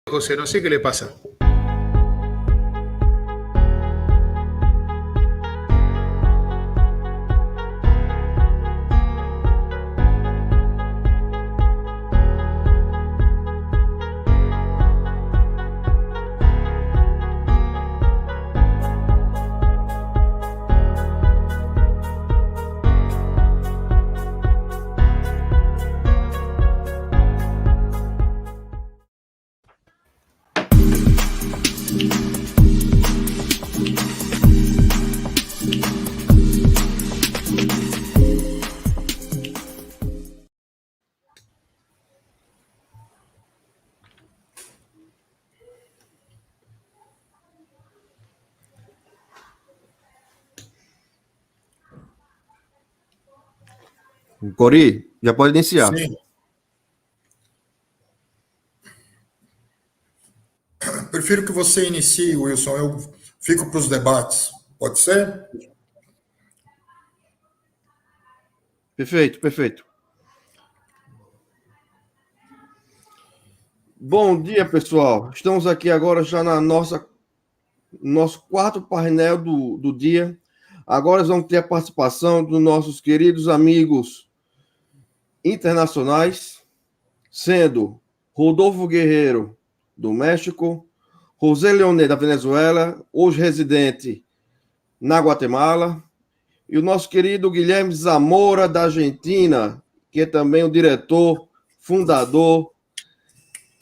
José, no sé qué le pasa. Cori, já pode iniciar. Sim. Prefiro que você inicie, Wilson. Eu fico para os debates. Pode ser? Perfeito, perfeito. Bom dia, pessoal. Estamos aqui agora já na nosso quarto painel do dia. Agora vamos ter a participação dos nossos queridos amigos internacionais, sendo Rodolfo Guerreiro, do México, José Leoné, da Venezuela, hoje residente na Guatemala, e o nosso querido Guilherme Zamora, da Argentina, que é também o diretor, fundador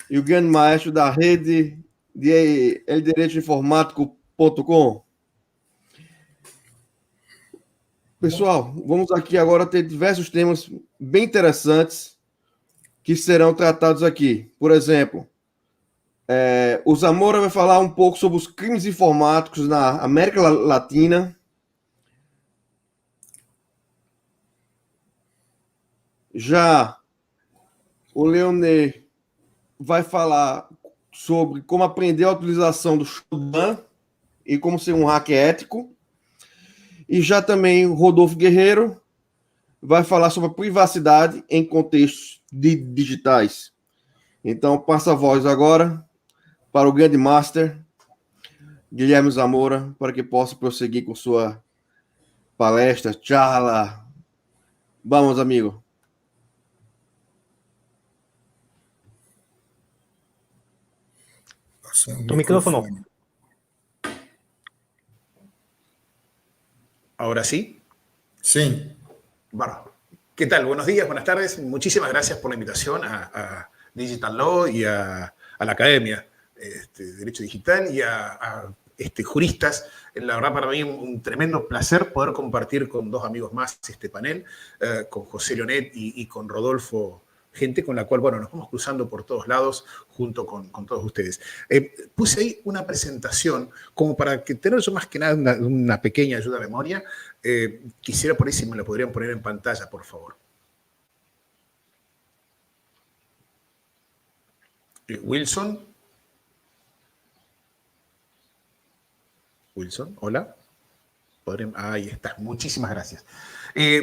e o grande maestro da rede de eldireitoinformático.com. Pessoal, vamos aqui agora ter diversos temas bem interessantes que serão tratados aqui. Por exemplo, o Zamora vai falar um pouco sobre os crimes informáticos na América Latina. Já o Leonê vai falar sobre como aprender a utilização do Shodan e como ser um hacker ético. E já também o Rodolfo Guerreiro vai falar sobre a privacidade em contextos digitais. Então, passa a voz agora para o grande master, Guilherme Zamora, para que possa prosseguir com sua palestra, charla. Vamos, amigo. Tu micrófono. ¿Ahora sí? Sí. Bueno, ¿qué tal? Buenos días, buenas tardes. Muchísimas gracias por la invitación a Digital Law y a la Academia de Derecho Digital y a juristas. La verdad, para mí un tremendo placer poder compartir con dos amigos más este panel, con José Leonet y con Rodolfo, gente con la cual, bueno, nos vamos cruzando por todos lados junto con todos ustedes. Puse ahí una presentación como para que tener yo más que nada una pequeña ayuda a memoria. Quisiera por ahí si me la podrían poner en pantalla, por favor. Wilson. Wilson, hola. Ahí está, muchísimas gracias.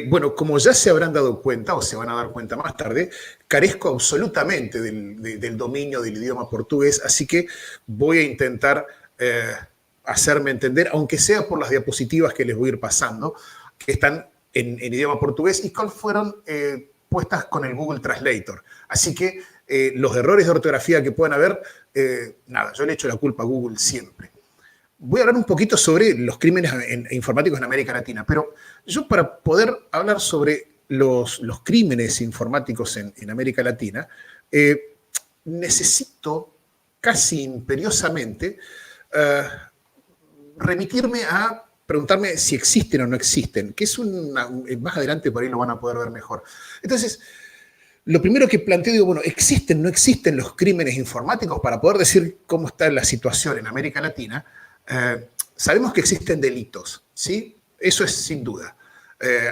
Bueno, como ya se habrán dado cuenta, o se van a dar cuenta más tarde, carezco absolutamente del dominio del idioma portugués, así que voy a intentar hacerme entender, aunque sea por las diapositivas que les voy a ir pasando, que están en idioma portugués y que fueron puestas con el Google Translator. Así que los errores de ortografía que puedan haber, nada, yo le echo la culpa a Google siempre. Voy a hablar un poquito sobre los crímenes informáticos en América Latina, pero yo para poder hablar sobre los crímenes informáticos en América Latina, necesito casi imperiosamente remitirme a preguntarme si existen o no existen, que es más adelante por ahí lo van a poder ver mejor. Entonces, lo primero que planteo, digo, bueno, ¿existen o no existen los crímenes informáticos? Para poder decir cómo está la situación en América Latina, sabemos que existen delitos, ¿sí? Eso es sin duda.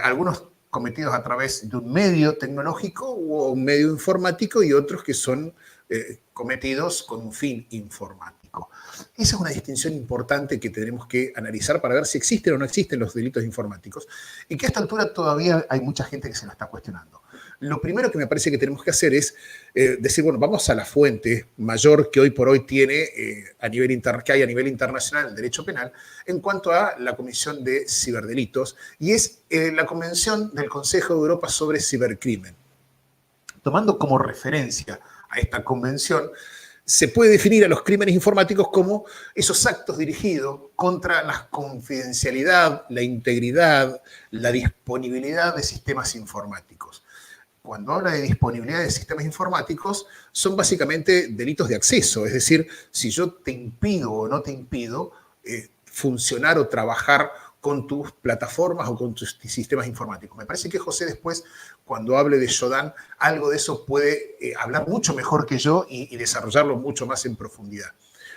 Algunos cometidos a través de un medio tecnológico o un medio informático y otros que son cometidos con un fin informático. Esa es una distinción importante que tenemos que analizar para ver si existen o no existen los delitos informáticos y que a esta altura todavía hay mucha gente que se lo está cuestionando. lo primero que me parece que tenemos que hacer es decir, bueno, vamos a la fuente mayor que hoy por hoy tiene que hay a nivel internacional el derecho penal en cuanto a la Comisión de Ciberdelitos, y es la Convención del Consejo de Europa sobre Cibercrimen. Tomando como referencia a esta convención, se puede definir a los crímenes informáticos como esos actos dirigidos contra la confidencialidad, la integridad, la disponibilidad de sistemas informáticos. Cuando habla de disponibilidad de sistemas informáticos, son básicamente delitos de acceso, es decir, si yo te impido o no te impido funcionar o trabajar con tus plataformas o con tus sistemas informáticos. Me parece que José después, cuando hable de Shodan, algo de eso puede hablar mucho mejor que yo y desarrollarlo mucho más en profundidad.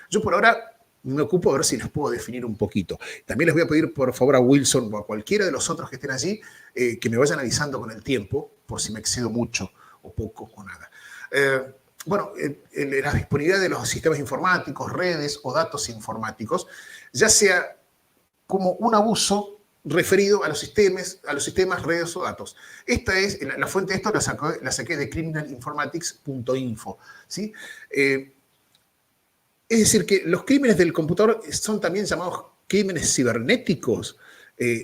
Yo por ahora me ocupo a ver si les puedo definir un poquito. También les voy a pedir, por favor, a Wilson o a cualquiera de los otros que estén allí, que me vayan avisando con el tiempo, por si me excedo mucho o poco o nada. La disponibilidad de los sistemas informáticos, redes o datos informáticos, ya sea como un abuso referido a los sistemas, redes o datos. Esta es, la fuente de esto la saqué de criminalinformatics.info, ¿sí? Es decir, que los crímenes del computador son también llamados crímenes cibernéticos.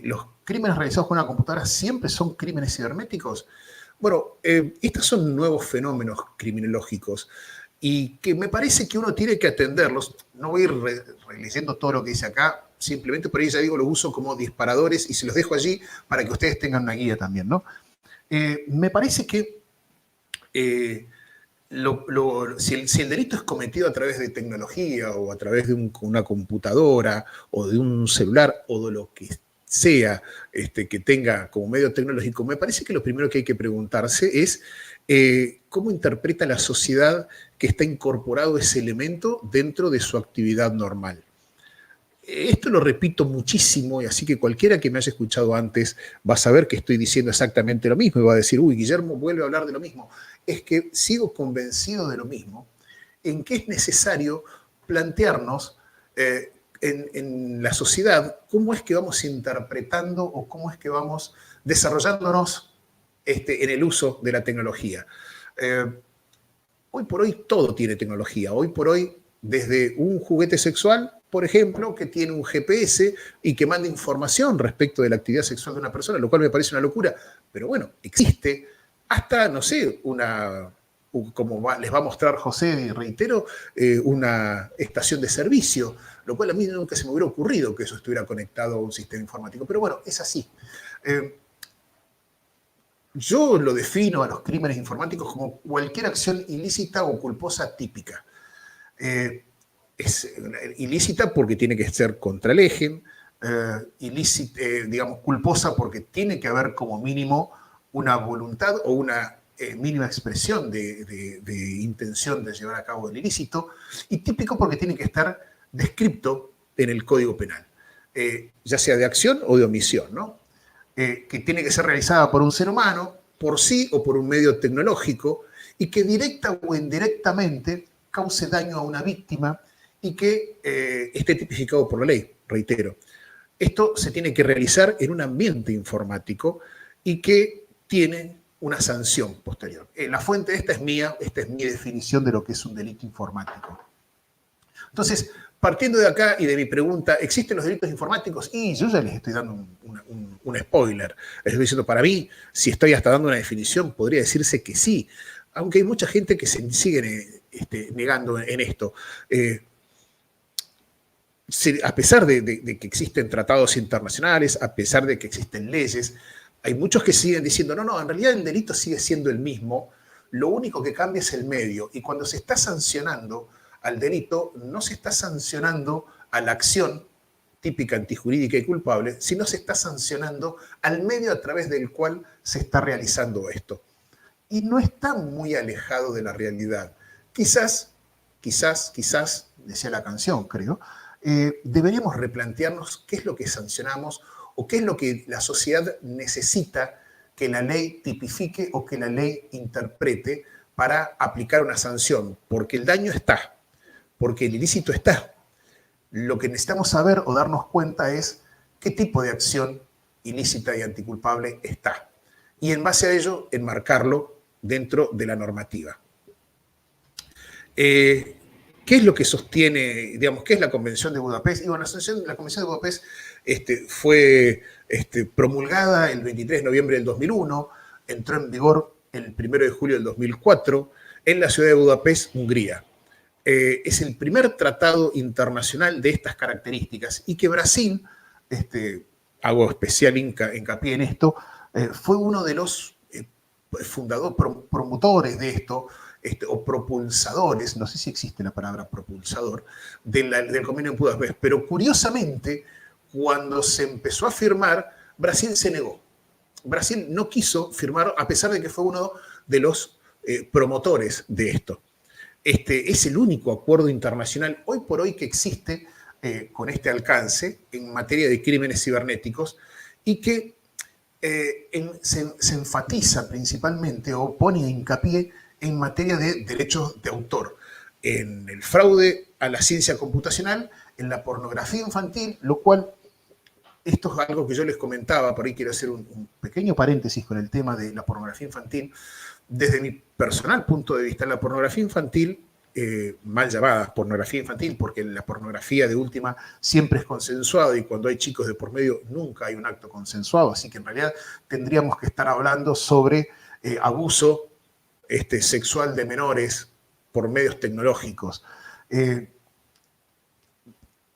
Los crímenes realizados con una computadora siempre son crímenes cibernéticos. Bueno, estos son nuevos fenómenos criminológicos y que me parece que uno tiene que atenderlos. No voy a ir releyendo todo lo que dice acá, simplemente por ahí ya digo, los uso como disparadores y se los dejo allí para que ustedes tengan una guía también, ¿no? Me parece que si el delito es cometido a través de tecnología o a través de una computadora o de un celular o de lo que sea que tenga como medio tecnológico, me parece que lo primero que hay que preguntarse es cómo interpreta la sociedad que está incorporado ese elemento dentro de su actividad normal. Esto lo repito muchísimo, y así que cualquiera que me haya escuchado antes va a saber que estoy diciendo exactamente lo mismo y va a decir, uy, Guillermo vuelve a hablar de lo mismo. Es que sigo convencido de lo mismo, en que es necesario plantearnos en la sociedad cómo es que vamos interpretando o cómo es que vamos desarrollándonos en el uso de la tecnología. Hoy por hoy todo tiene tecnología. Hoy por hoy, desde un juguete sexual, por ejemplo, que tiene un GPS y que manda información respecto de la actividad sexual de una persona, lo cual me parece una locura, pero bueno, existe hasta, no sé, como les va a mostrar José, reitero, una estación de servicio, lo cual a mí nunca se me hubiera ocurrido que eso estuviera conectado a un sistema informático, pero bueno, es así. Yo lo defino a los crímenes informáticos como cualquier acción ilícita o culposa típica. Es ilícita porque tiene que ser contra el eje, culposa porque tiene que haber como mínimo una voluntad o una mínima expresión de intención de llevar a cabo el ilícito, y típico porque tiene que estar descrito en el Código Penal, ya sea de acción o de omisión, ¿no? Que tiene que ser realizada por un ser humano, por sí o por un medio tecnológico, y que directa o indirectamente cause daño a una víctima y que esté tipificado por la ley, reitero. Esto se tiene que realizar en un ambiente informático y que tiene una sanción posterior. La fuente esta es mía, esta es mi definición de lo que es un delito informático. Entonces, partiendo de acá y de mi pregunta, ¿existen los delitos informáticos? Y yo ya les estoy dando un spoiler. Les estoy diciendo, para mí, si estoy hasta dando una definición, podría decirse que sí, aunque hay mucha gente que se sigue negando en esto. A pesar de que existen tratados internacionales, a pesar de que existen leyes, hay muchos que siguen diciendo, no, en realidad el delito sigue siendo el mismo, lo único que cambia es el medio. Y cuando se está sancionando al delito, no se está sancionando a la acción típica, antijurídica y culpable, sino se está sancionando al medio a través del cual se está realizando esto. Y no está muy alejado de la realidad. Quizás, decía la canción, creo, deberíamos replantearnos qué es lo que sancionamos o qué es lo que la sociedad necesita que la ley tipifique o que la ley interprete para aplicar una sanción, porque el daño está, porque el ilícito está. Lo que necesitamos saber o darnos cuenta es qué tipo de acción ilícita y anticulpable está. y en base a ello enmarcarlo dentro de la normativa. ¿Qué es lo que sostiene, digamos, qué es la Convención de Budapest? Y bueno, la Convención de Budapest fue promulgada el 23 de noviembre del 2001, entró en vigor el 1 de julio del 2004 en la ciudad de Budapest, Hungría. Es el primer tratado internacional de estas características y que Brasil, hago especial hincapié en esto, fue uno de los promotores de esto, o propulsadores, no sé si existe la palabra propulsador, del convenio de Budapest, pero curiosamente, cuando se empezó a firmar, Brasil se negó. Brasil no quiso firmar, a pesar de que fue uno de los promotores de esto. Es el único acuerdo internacional hoy por hoy que existe con este alcance en materia de crímenes cibernéticos y que se enfatiza principalmente o pone hincapié en materia de derechos de autor, en el fraude a la ciencia computacional, en la pornografía infantil, lo cual, esto es algo que yo les comentaba, por ahí quiero hacer un pequeño paréntesis con el tema de la pornografía infantil. Desde mi personal punto de vista, la pornografía infantil, mal llamada pornografía infantil, porque la pornografía de última siempre es consensuada y cuando hay chicos de por medio nunca hay un acto consensuado, así que en realidad tendríamos que estar hablando sobre abuso sexual de menores por medios tecnológicos.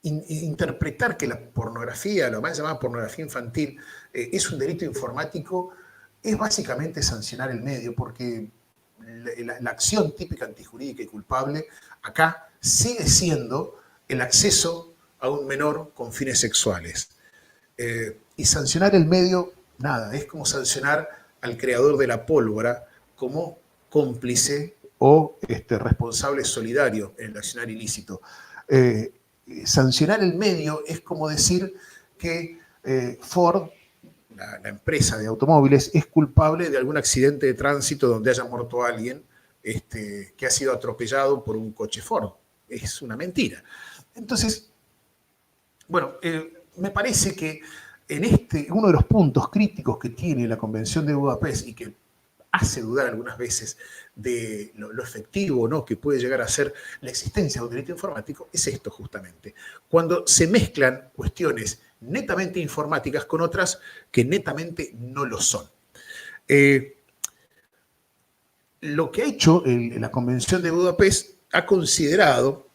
Interpretar que la pornografía, lo mal llamada pornografía infantil, es un delito informático, es básicamente sancionar el medio, porque la acción típica antijurídica y culpable acá sigue siendo el acceso a un menor con fines sexuales. Y sancionar el medio, nada, es como sancionar al creador de la pólvora como cómplice o responsable solidario en el accionar ilícito. Sancionar el medio es como decir que Ford, la empresa de automóviles, es culpable de algún accidente de tránsito donde haya muerto alguien que ha sido atropellado por un coche Ford. Es una mentira. Entonces, bueno, me parece que en uno de los puntos críticos que tiene la Convención de Budapest y que hace dudar algunas veces de lo efectivo o no que puede llegar a ser la existencia de un delito informático, es esto justamente. Cuando se mezclan cuestiones netamente informáticas con otras que netamente no lo son. Lo que ha hecho la Convención de Budapest ha considerado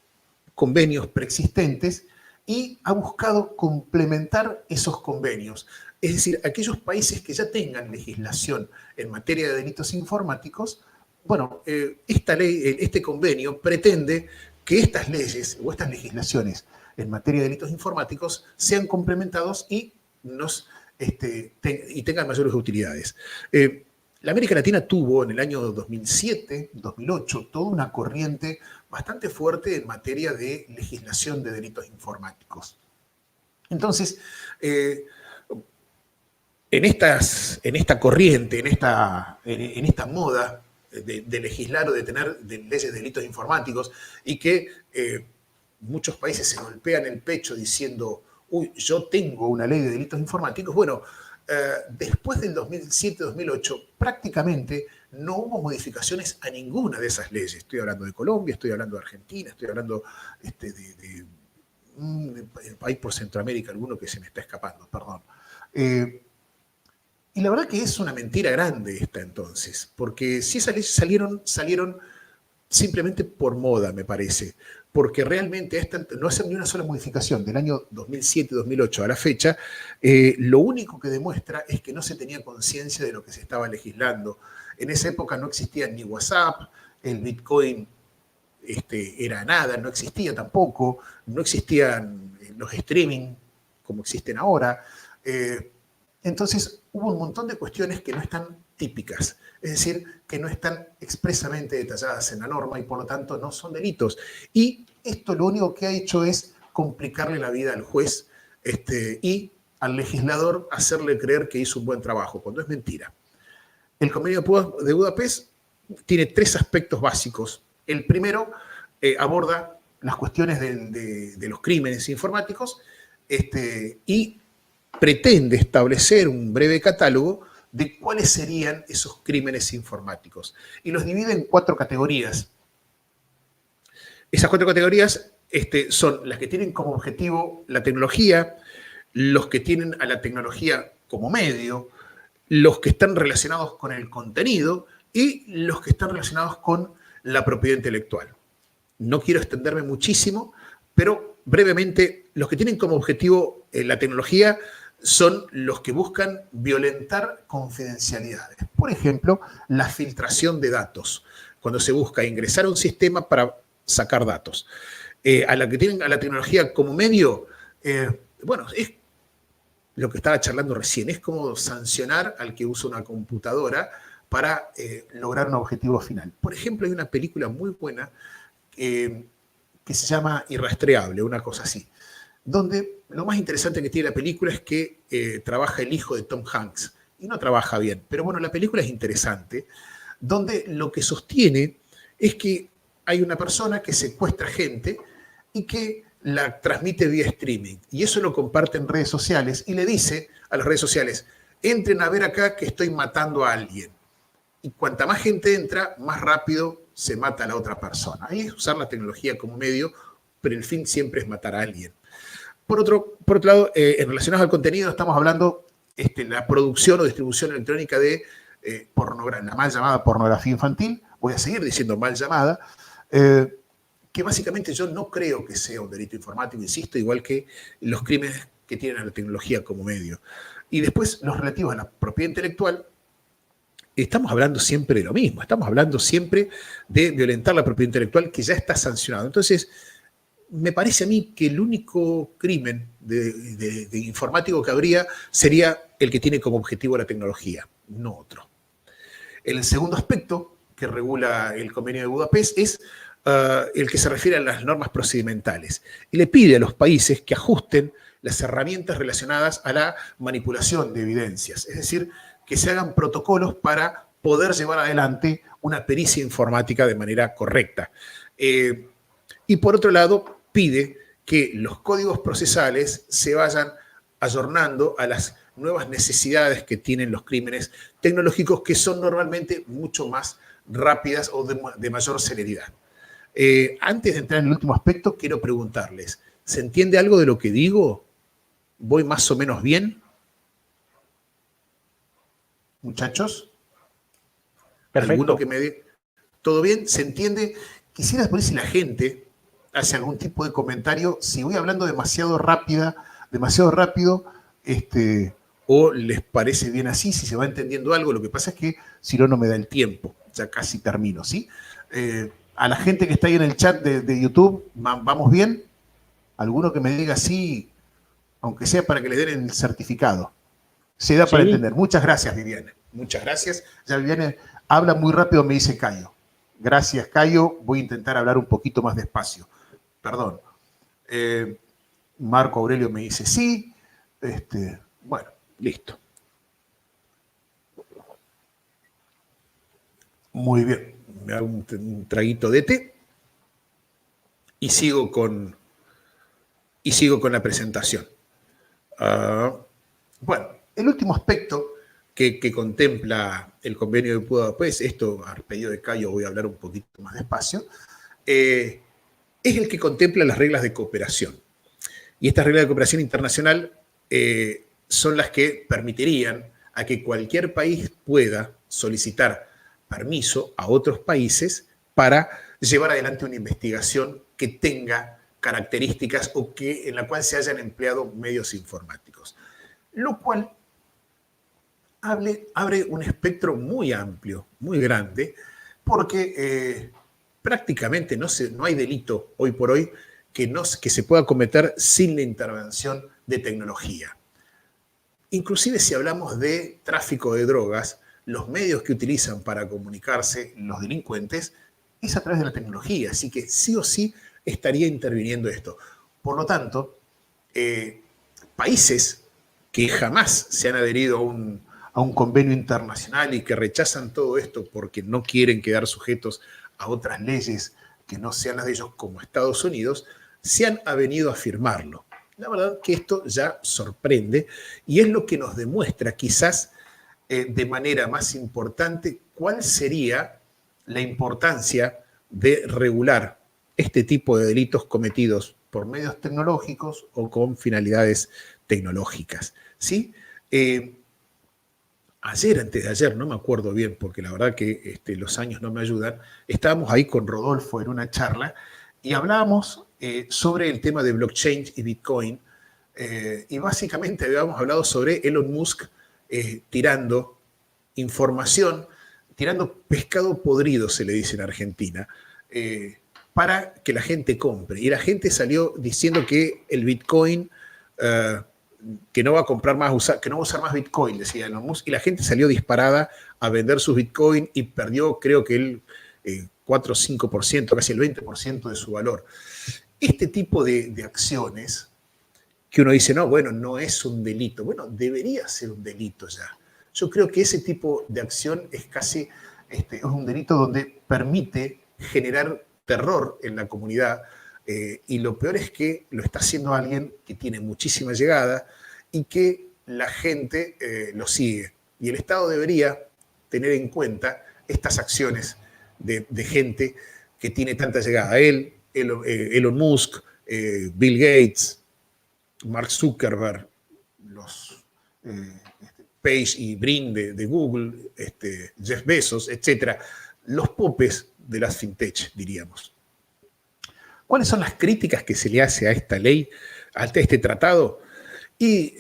convenios preexistentes y ha buscado complementar esos convenios. Es decir, aquellos países que ya tengan legislación en materia de delitos informáticos, bueno, esta ley, este convenio pretende que estas leyes o estas legislaciones en materia de delitos informáticos sean complementados y tengan mayores utilidades. La América Latina tuvo en el año 2007, 2008, toda una corriente bastante fuerte en materia de legislación de delitos informáticos. Entonces, en esta corriente, en esta moda de legislar o de tener leyes de delitos informáticos y que muchos países se golpean el pecho diciendo, uy, yo tengo una ley de delitos informáticos. Bueno, después del 2007-2008 prácticamente no hubo modificaciones a ninguna de esas leyes. Estoy hablando de Colombia, estoy hablando de Argentina, estoy hablando de país por Centroamérica, alguno que se me está escapando, perdón. Y la verdad que es una mentira grande esta entonces, porque si esas leyes salieron simplemente por moda, me parece, porque realmente no hacen ni una sola modificación del año 2007-2008 a la fecha. Lo único que demuestra es que no se tenía conciencia de lo que se estaba legislando. En esa época no existía ni WhatsApp, el Bitcoin era nada, no existía tampoco, no existían los streaming como existen ahora. Entonces hubo un montón de cuestiones que no están típicas, es decir, que no están expresamente detalladas en la norma y por lo tanto no son delitos. Y esto lo único que ha hecho es complicarle la vida al juez y al legislador hacerle creer que hizo un buen trabajo, cuando es mentira. El convenio de Budapest tiene 3 aspectos básicos. El primero aborda las cuestiones de los crímenes informáticos y pretende establecer un breve catálogo de cuáles serían esos crímenes informáticos. Y los divide en 4 categorías. Esas 4 categorías son las que tienen como objetivo la tecnología, los que tienen a la tecnología como medio, los que están relacionados con el contenido y los que están relacionados con la propiedad intelectual. No quiero extenderme muchísimo, pero brevemente, los que tienen como objetivo la tecnología son los que buscan violentar confidencialidades. Por ejemplo, la filtración de datos, cuando se busca ingresar a un sistema para sacar datos. A la que tienen a la tecnología como medio, bueno, es lo que estaba charlando recién, es como sancionar al que usa una computadora para lograr un objetivo final. Por ejemplo, hay una película muy buena que se llama Irrastreable, una cosa así, donde lo más interesante que tiene la película es que trabaja el hijo de Tom Hanks, y no trabaja bien, pero bueno, la película es interesante, donde lo que sostiene es que hay una persona que secuestra gente y que la transmite vía streaming, y eso lo comparte en redes sociales, y le dice a las redes sociales, entren a ver acá que estoy matando a alguien. Y cuanta más gente entra, más rápido se mata a la otra persona. Ahí es usar la tecnología como medio, pero el fin siempre es matar a alguien. Por otro lado, en relación al contenido, estamos hablando de la producción o distribución electrónica de la mal llamada pornografía infantil. Voy a seguir diciendo mal llamada, que básicamente yo no creo que sea un delito informático, insisto, igual que los crímenes que tienen a la tecnología como medio. Y después, los relativos a la propiedad intelectual, estamos hablando siempre de lo mismo, estamos hablando siempre de violentar la propiedad intelectual que ya está sancionado. Entonces, me parece a mí que el único crimen de informático que habría sería el que tiene como objetivo la tecnología, no otro. El segundo aspecto que regula el Convenio de Budapest es el que se refiere a las normas procedimentales y le pide a los países que ajusten las herramientas relacionadas a la manipulación de evidencias, es decir, que se hagan protocolos para poder llevar adelante una pericia informática de manera correcta. Y por otro lado, pide que los códigos procesales se vayan ayornando a las nuevas necesidades que tienen los crímenes tecnológicos, que son normalmente mucho más rápidas o de mayor celeridad. Antes de entrar en el último aspecto, quiero preguntarles, ¿se entiende algo de lo que digo? ¿Voy más o menos bien? Muchachos, Perfecto. ¿alguno que me dé? ¿Todo bien? ¿Se entiende? Quisiera saber si la gente hace algún tipo de comentario, si voy hablando demasiado rápido, o les parece bien así, si se va entendiendo algo. Lo que pasa es que si no, no me da el tiempo. Ya casi termino, ¿sí? A la gente que está ahí en el chat de YouTube, ¿vamos bien? ¿Alguno que me diga sí, aunque sea para que le den el certificado? Se da para entender. Muchas gracias, Viviane. Muchas gracias. Ya Viviane habla muy rápido, me dice Cayo. Gracias, Cayo. Voy a intentar hablar un poquito más despacio. Perdón. Marco Aurelio me dice sí. Bueno, listo. Muy bien. Me hago un traguito de té y sigo con la presentación. Bueno, el último aspecto que contempla el convenio de Budapest, esto a pedido de Cayo voy a hablar un poquito más despacio, es el que contempla las reglas de cooperación. Y estas reglas de cooperación internacional son las que permitirían a que cualquier país pueda solicitar permiso a otros países para llevar adelante una investigación que tenga características o en la cual se hayan empleado medios informáticos. Lo cual abre un espectro muy amplio, muy grande, porque prácticamente no hay delito hoy por hoy que se pueda cometer sin la intervención de tecnología. Inclusive si hablamos de tráfico de drogas, los medios que utilizan para comunicarse los delincuentes es a través de la tecnología, así que sí o sí estaría interviniendo esto. Por lo tanto, países que jamás se han adherido a un convenio internacional y que rechazan todo esto porque no quieren quedar sujetos a otras leyes que no sean las de ellos, como Estados Unidos, se han avenido a firmarlo. La verdad que esto ya sorprende y es lo que nos demuestra quizás de manera más importante cuál sería la importancia de regular este tipo de delitos cometidos por medios tecnológicos o con finalidades tecnológicas. ¿Sí? Ayer, antes de ayer, no me acuerdo bien, porque la verdad que los años no me ayudan, estábamos ahí con Rodolfo en una charla y hablábamos sobre el tema de blockchain y Bitcoin, y básicamente habíamos hablado sobre Elon Musk tirando información, tirando pescado podrido, se le dice en Argentina, para que la gente compre. Y la gente salió diciendo que el Bitcoin... que no va a comprar más, que no va a usar más Bitcoin, decía Elon Musk, y la gente salió disparada a vender sus Bitcoin y perdió, creo que el 4 o 5%, casi el 20% de su valor. Este tipo de acciones que uno dice, no, bueno, no es un delito. Bueno, debería ser un delito ya. Yo creo que ese tipo de acción es casi es un delito donde permite generar terror en la comunidad. Y lo peor es que lo está haciendo alguien que tiene muchísima llegada y que la gente lo sigue. Y el Estado debería tener en cuenta estas acciones de gente que tiene tanta llegada. Elon Musk, Bill Gates, Mark Zuckerberg, los Page y Brin de Google, Jeff Bezos, etc. Los popes de las fintech, diríamos. ¿Cuáles son las críticas que se le hace a esta ley, a este tratado? Y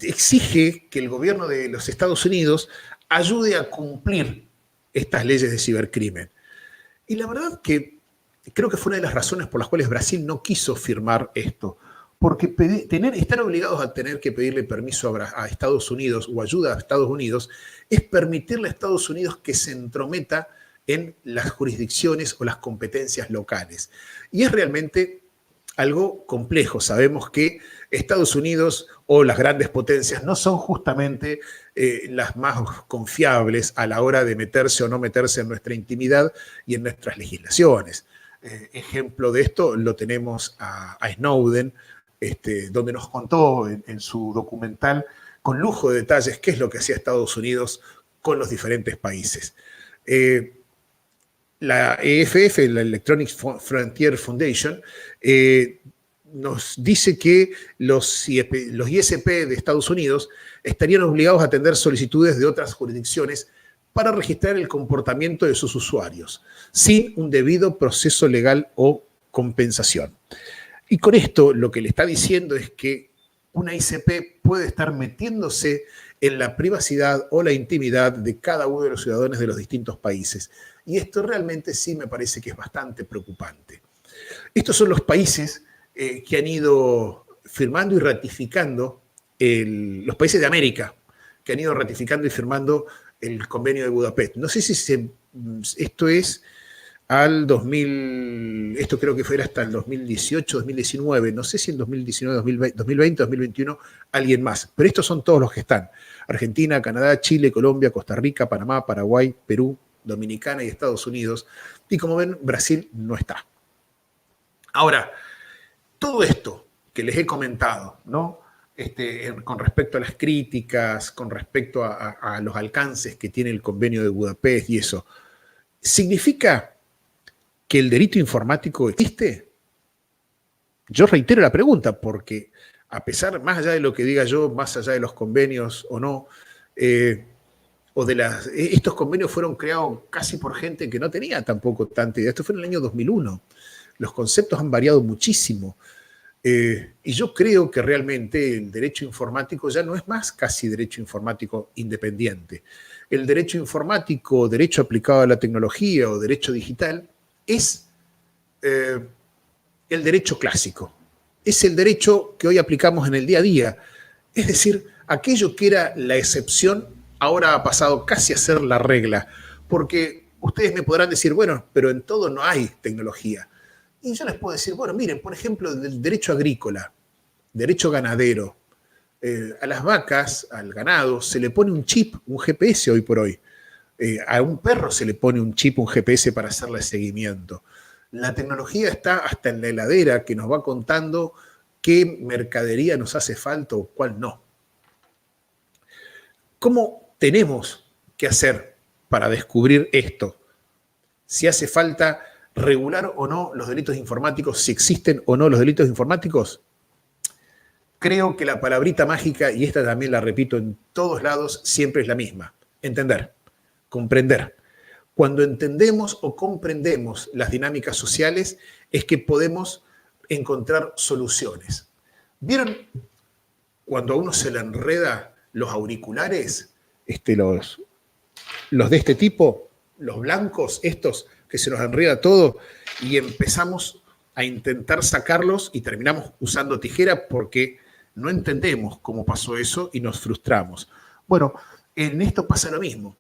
exige que el gobierno de los Estados Unidos ayude a cumplir estas leyes de cibercrimen. Y la verdad que creo que fue una de las razones por las cuales Brasil no quiso firmar esto, porque estar obligados a tener que pedirle permiso a Estados Unidos o ayuda a Estados Unidos es permitirle a Estados Unidos que se entrometa en las jurisdicciones o las competencias locales. Y es realmente algo complejo. Sabemos que Estados Unidos o las grandes potencias no son justamente las más confiables a la hora de meterse o no meterse en nuestra intimidad y en nuestras legislaciones. Ejemplo de esto lo tenemos a Snowden, donde nos contó en su documental con lujo de detalles qué es lo que hacía Estados Unidos con los diferentes países. La EFF, la Electronic Frontier Foundation, nos dice que los ISP de Estados Unidos estarían obligados a atender solicitudes de otras jurisdicciones para registrar el comportamiento de sus usuarios, sin un debido proceso legal o compensación. Y con esto lo que le está diciendo es que una ISP puede estar metiéndose en la privacidad o la intimidad de cada uno de los ciudadanos de los distintos países. Y esto realmente sí me parece que es bastante preocupante. Estos son los países que han ido firmando y ratificando, los países de América, que han ido ratificando y firmando el convenio de Budapest. No sé si esto es al 2000, esto creo que fue hasta el 2018, 2019, no sé si en 2019, 2020, 2021, alguien más, pero estos son todos los que están. Argentina, Canadá, Chile, Colombia, Costa Rica, Panamá, Paraguay, Perú, Dominicana y Estados Unidos. Y como ven, Brasil no está. Ahora, todo esto que les he comentado, ¿no? Con respecto a las críticas, con respecto a los alcances que tiene el convenio de Budapest y eso, ¿significa que el delito informático existe? Yo reitero la pregunta, porque a pesar, más allá de lo que diga yo, más allá de los convenios o no, estos convenios fueron creados casi por gente que no tenía tampoco tanta idea. Esto fue en el año 2001. Los conceptos han variado muchísimo. Y yo creo que realmente el derecho informático ya no es más casi derecho informático independiente. El derecho informático, derecho aplicado a la tecnología o derecho digital es el derecho clásico. Es el derecho que hoy aplicamos en el día a día. Es decir, aquello que era la excepción ahora ha pasado casi a ser la regla. Porque ustedes me podrán decir, bueno, pero en todo no hay tecnología. Y yo les puedo decir, bueno, miren, por ejemplo, del derecho agrícola, derecho ganadero, a las vacas, al ganado, se le pone un chip, un GPS hoy por hoy. A un perro se le pone un chip, un GPS para hacerle seguimiento. La tecnología está hasta en la heladera que nos va contando qué mercadería nos hace falta o cuál no. ¿Cómo tenemos que hacer para descubrir esto? Si hace falta regular o no los delitos informáticos, si existen o no los delitos informáticos. Creo que la palabrita mágica, y esta también la repito en todos lados, siempre es la misma: entender, comprender. Cuando entendemos o comprendemos las dinámicas sociales es que podemos encontrar soluciones. ¿Vieron cuando a uno se le enreda los auriculares, los de este tipo, los blancos, estos que se nos enreda todo, y empezamos a intentar sacarlos y terminamos usando tijera porque no entendemos cómo pasó eso y nos frustramos? Bueno, en esto pasa lo mismo.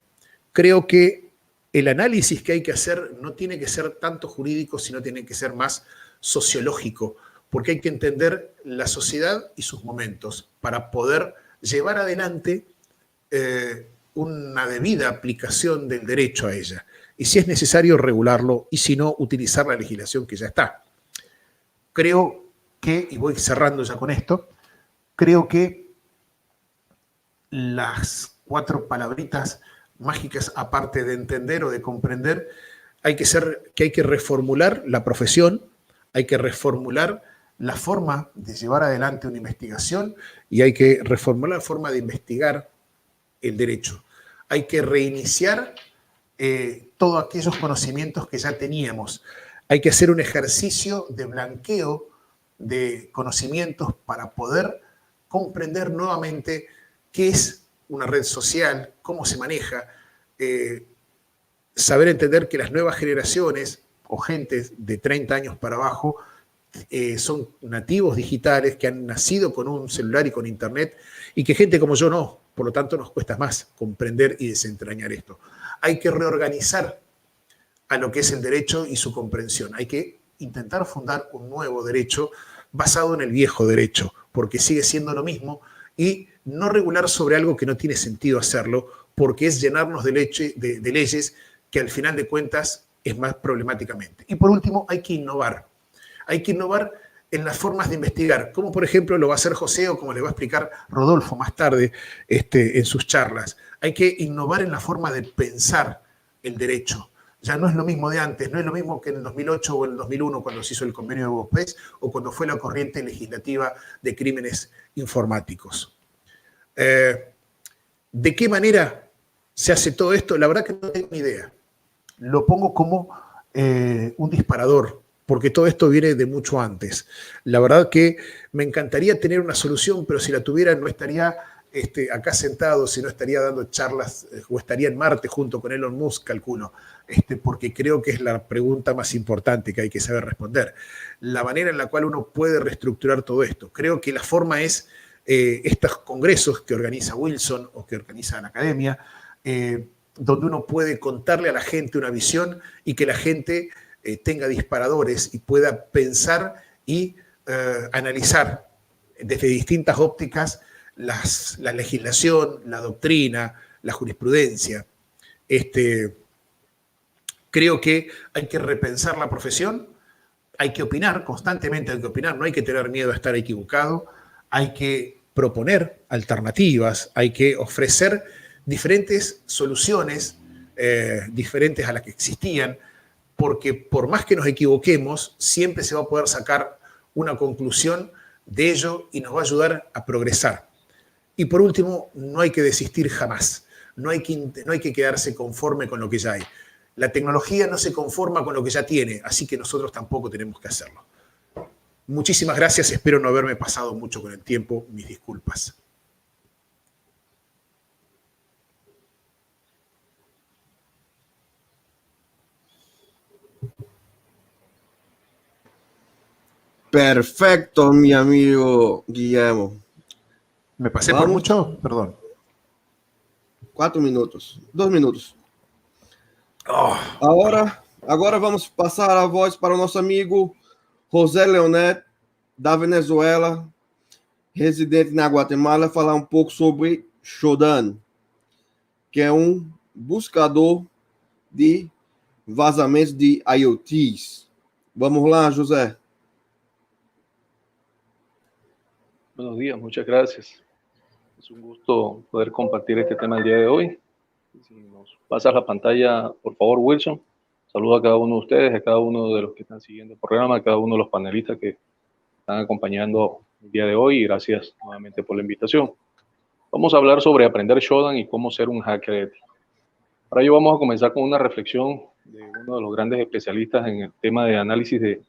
Creo que el análisis que hay que hacer no tiene que ser tanto jurídico, sino tiene que ser más sociológico, porque hay que entender la sociedad y sus momentos para poder llevar adelante una debida aplicación del derecho a ella. Y si es necesario, regularlo, y si no, utilizar la legislación que ya está. Creo que, y voy cerrando ya con esto, creo que las 4 palabritas mágicas, aparte de entender o de comprender, hay que reformular la profesión, hay que reformular la forma de llevar adelante una investigación y hay que reformular la forma de investigar el derecho. Hay que reiniciar todos aquellos conocimientos que ya teníamos. Hay que hacer un ejercicio de blanqueo de conocimientos para poder comprender nuevamente qué es una red social, cómo se maneja, saber entender que las nuevas generaciones o gentes de 30 años para abajo son nativos digitales, que han nacido con un celular y con internet, y que gente como yo no. Por lo tanto, nos cuesta más comprender y desentrañar esto. Hay que reorganizar a lo que es el derecho y su comprensión. Hay que intentar fundar un nuevo derecho basado en el viejo derecho, porque sigue siendo lo mismo, y no regular sobre algo que no tiene sentido hacerlo, porque es llenarnos de leyes que al final de cuentas es más problemáticamente. Y por último, hay que innovar. Hay que innovar en las formas de investigar, como por ejemplo lo va a hacer José o como le va a explicar Rodolfo más tarde en sus charlas. Hay que innovar en la forma de pensar el derecho. Ya no es lo mismo de antes, no es lo mismo que en el 2008 o en el 2001 cuando se hizo el convenio de Budapest o cuando fue la corriente legislativa de crímenes informáticos. ¿De qué manera se hace todo esto? La verdad que no tengo ni idea. Lo pongo como un disparador, porque todo esto viene de mucho antes. La verdad que me encantaría tener una solución, pero si la tuviera no estaría acá sentado, sino estaría dando charlas o estaría en Marte junto con Elon Musk, calculo, porque creo que es la pregunta más importante que hay que saber responder. La manera en la cual uno puede reestructurar todo esto. Creo que la forma es estos congresos que organiza Wilson o que organiza la academia, donde uno puede contarle a la gente una visión y que la gente tenga disparadores y pueda pensar y analizar desde distintas ópticas la legislación, la doctrina, la jurisprudencia. Creo que hay que repensar la profesión, hay que opinar, constantemente hay que opinar, no hay que tener miedo a estar equivocado, hay que proponer alternativas, hay que ofrecer diferentes soluciones diferentes a las que existían, porque por más que nos equivoquemos, siempre se va a poder sacar una conclusión de ello y nos va a ayudar a progresar. Y por último, no hay que desistir jamás, no hay que quedarse conforme con lo que ya hay. La tecnología no se conforma con lo que ya tiene, así que nosotros tampoco tenemos que hacerlo. Muchísimas gracias, espero no haberme pasado mucho con el tiempo, mis disculpas. Perfecto, mi amigo Guillermo. ¿Me pasé por mucho? Perdón. 4 minutos. 2 minutos. Oh. Agora vamos passar a voz para o nosso amigo José Leonet, da Venezuela, residente na Guatemala, falar um pouco sobre Shodan, que é um buscador de vazamentos de IoTs. Vamos lá, José. Buenos días, muchas gracias. Es un gusto poder compartir este tema el día de hoy. Si nos pasas la pantalla, por favor, Wilson. Saludo a cada uno de ustedes, a cada uno de los que están siguiendo el programa, a cada uno de los panelistas que están acompañando el día de hoy, y gracias nuevamente por la invitación. Vamos a hablar sobre aprender Shodan y cómo ser un hacker ético. Para ello vamos a comenzar con una reflexión de uno de los grandes especialistas en el tema de análisis de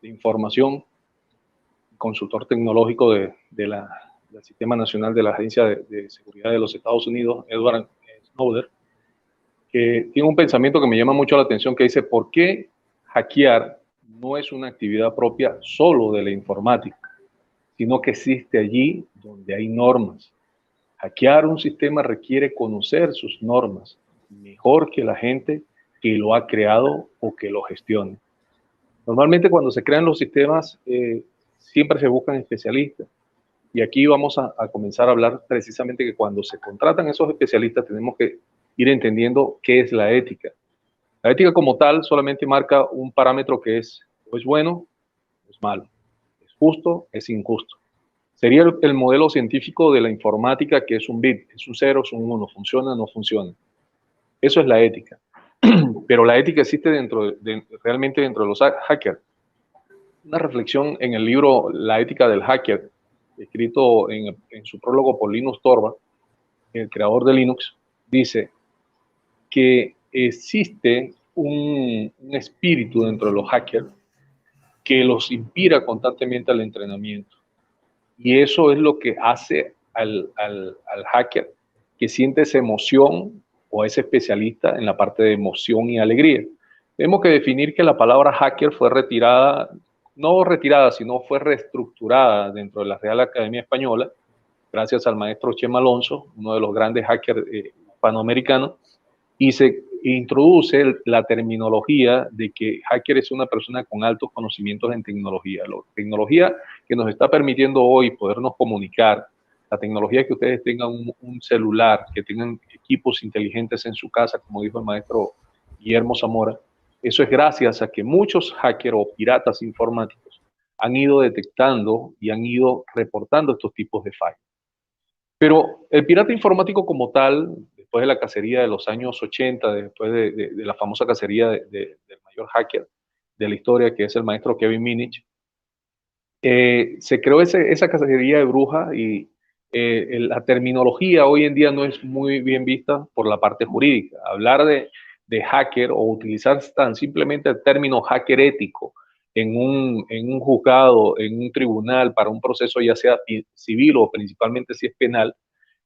información, consultor tecnológico del Sistema Nacional de la Agencia de Seguridad de los Estados Unidos, Edward Snowden, que tiene un pensamiento que me llama mucho la atención, que dice: ¿por qué hackear no es una actividad propia solo de la informática, sino que existe allí donde hay normas? Hackear un sistema requiere conocer sus normas mejor que la gente que lo ha creado o que lo gestione. Normalmente cuando se crean los sistemas siempre se buscan especialistas, y aquí vamos a comenzar a hablar precisamente que cuando se contratan esos especialistas tenemos que ir entendiendo qué es la ética. La ética como tal solamente marca un parámetro que es: o es bueno o es malo, es justo, es injusto. Sería el modelo científico de la informática, que es un bit, es un 0, es un 1, funciona, no funciona. Eso es la ética. Pero la ética existe realmente dentro de los hackers. Una reflexión en el libro La ética del hacker, escrito en su prólogo por Linus Torvalds, el creador de Linux, dice que existe un espíritu dentro de los hackers que los inspira constantemente al entrenamiento. Y eso es lo que hace al hacker que siente esa emoción, o a ese especialista en la parte de emoción y alegría. Tenemos que definir que la palabra hacker fue retirada, no retirada, sino fue reestructurada dentro de la Real Academia Española, gracias al maestro Chema Alonso, uno de los grandes hackers hispanoamericanos, y se introduce la terminología de que hacker es una persona con altos conocimientos en tecnología. La tecnología que nos está permitiendo hoy podernos comunicar, la tecnología que ustedes tengan un celular, que tengan equipos inteligentes en su casa, como dijo el maestro Guillermo Zamora, eso es gracias a que muchos hackers o piratas informáticos han ido detectando y han ido reportando estos tipos de fallos. Pero el pirata informático como tal, después de la cacería de los años 80, después de la famosa cacería del mayor hacker de la historia, que es el maestro Kevin Minich, se creó esa cacería de brujas, y la terminología hoy en día no es muy bien vista por la parte jurídica. Hablar de hacker o utilizar tan simplemente el término hacker ético en un juzgado, en un tribunal, para un proceso ya sea civil o principalmente si es penal,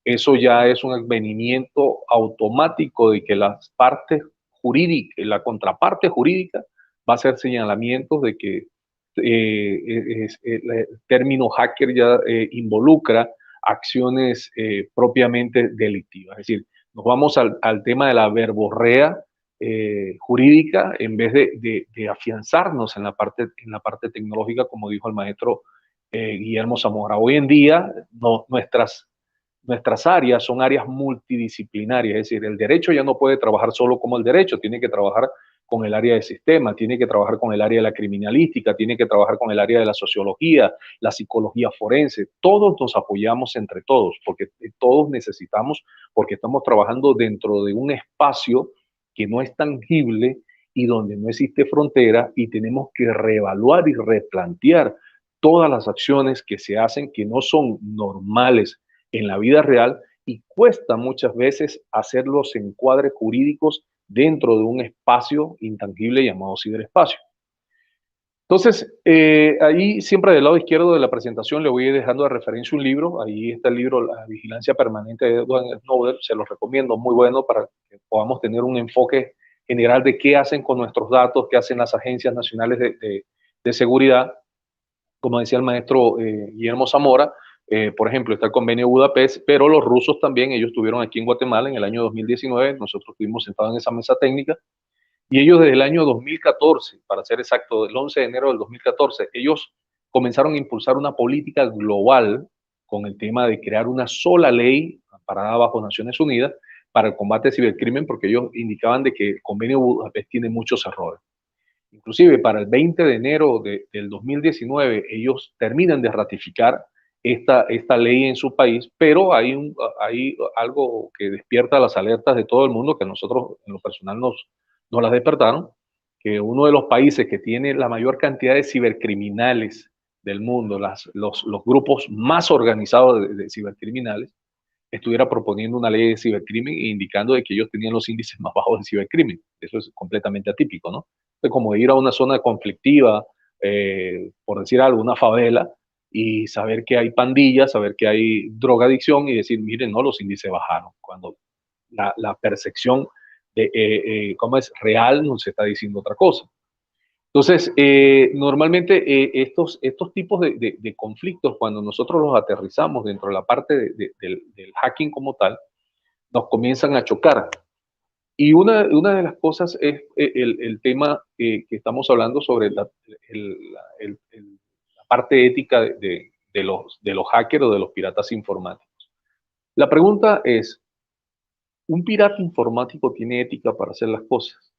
eso ya es un advenimiento automático de que las partes jurídicas, la contraparte jurídica va a hacer señalamientos de que el término hacker ya involucra acciones propiamente delictivas. Es decir, nos vamos al tema de la verborrea jurídica, en vez de afianzarnos en la parte tecnológica, como dijo el maestro Guillermo Zamora. Hoy en día nuestras áreas son áreas multidisciplinarias, es decir, el derecho ya no puede trabajar solo como el derecho, tiene que trabajar con el área de sistema, tiene que trabajar con el área de la criminalística, tiene que trabajar con el área de la sociología, la psicología forense. Todos nos apoyamos entre todos, porque todos necesitamos, porque estamos trabajando dentro de un espacio que no es tangible y donde no existe frontera, y tenemos que reevaluar y replantear todas las acciones que se hacen que no son normales en la vida real, y cuesta muchas veces hacer los encuadres jurídicos dentro de un espacio intangible llamado ciberespacio. Entonces, ahí siempre del lado izquierdo de la presentación le voy dejando de referencia un libro. Ahí está el libro La Vigilancia Permanente de Edward Snowden. Se los recomiendo, muy bueno, para que podamos tener un enfoque general de qué hacen con nuestros datos, qué hacen las agencias nacionales de seguridad. Como decía el maestro Guillermo Zamora, por ejemplo, está el convenio Budapest, pero los rusos también, ellos estuvieron aquí en Guatemala en el año 2019, nosotros estuvimos sentados en esa mesa técnica, y ellos desde el año 2014, para ser exacto, el 11 de enero del 2014, ellos comenzaron a impulsar una política global con el tema de crear una sola ley amparada bajo Naciones Unidas para el combate al cibercrimen, porque ellos indicaban de que el convenio Budapest tiene muchos errores. Inclusive para el 20 de enero del 2019, ellos terminan de ratificar esta ley en su país, pero hay algo que despierta las alertas de todo el mundo, que a nosotros en lo personal nos las despertaron, que uno de los países que tiene la mayor cantidad de cibercriminales del mundo, los grupos más organizados de cibercriminales, estuviera proponiendo una ley de cibercrimen e indicando de que ellos tenían los índices más bajos de cibercrimen. Eso es completamente atípico, ¿no? Es como ir a una zona conflictiva, por decir algo, una favela, y saber que hay pandillas, saber que hay drogadicción y decir, miren, no, los índices bajaron, cuando la percepción de cómo es real nos está diciendo otra cosa. Entonces, normalmente estos tipos de conflictos, cuando nosotros los aterrizamos dentro de la parte del hacking como tal, nos comienzan a chocar. Y una de las cosas es el tema que estamos hablando sobre la parte ética de los hackers o de los piratas informáticos. La pregunta es, ¿un pirata informático tiene ética para hacer las cosas?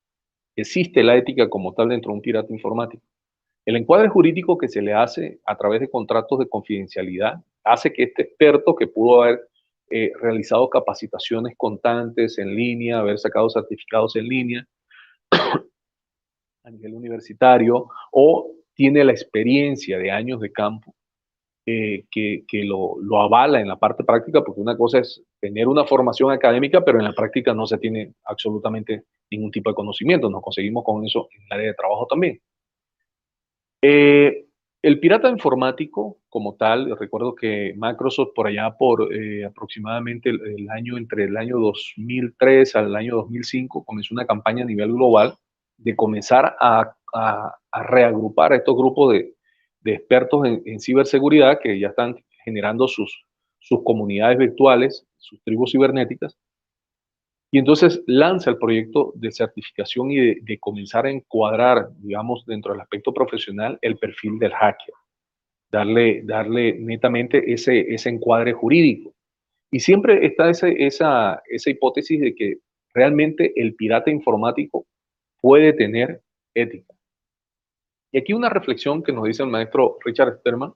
¿Existe la ética como tal dentro de un pirata informático? El encuadre jurídico que se le hace a través de contratos de confidencialidad hace que este experto que pudo haber realizado capacitaciones constantes en línea, haber sacado certificados en línea a nivel universitario, o tiene la experiencia de años de campo que lo avala en la parte práctica, porque una cosa es tener una formación académica, pero en la práctica no se tiene absolutamente ningún tipo de conocimiento. Nos conseguimos con eso en el área de trabajo también. El pirata informático como tal, recuerdo que Microsoft por allá por aproximadamente entre el año 2003 al año 2005 comenzó una campaña a nivel global de comenzar a reagrupar a estos grupos de expertos en ciberseguridad que ya están generando sus comunidades virtuales, sus tribus cibernéticas. Y entonces lanza el proyecto de certificación y de comenzar a encuadrar, digamos, dentro del aspecto profesional, el perfil del hacker. Darle netamente ese encuadre jurídico. Y siempre está esa hipótesis de que realmente el pirata informático puede tener ética. Y aquí una reflexión que nos dice el maestro Richard Stallman,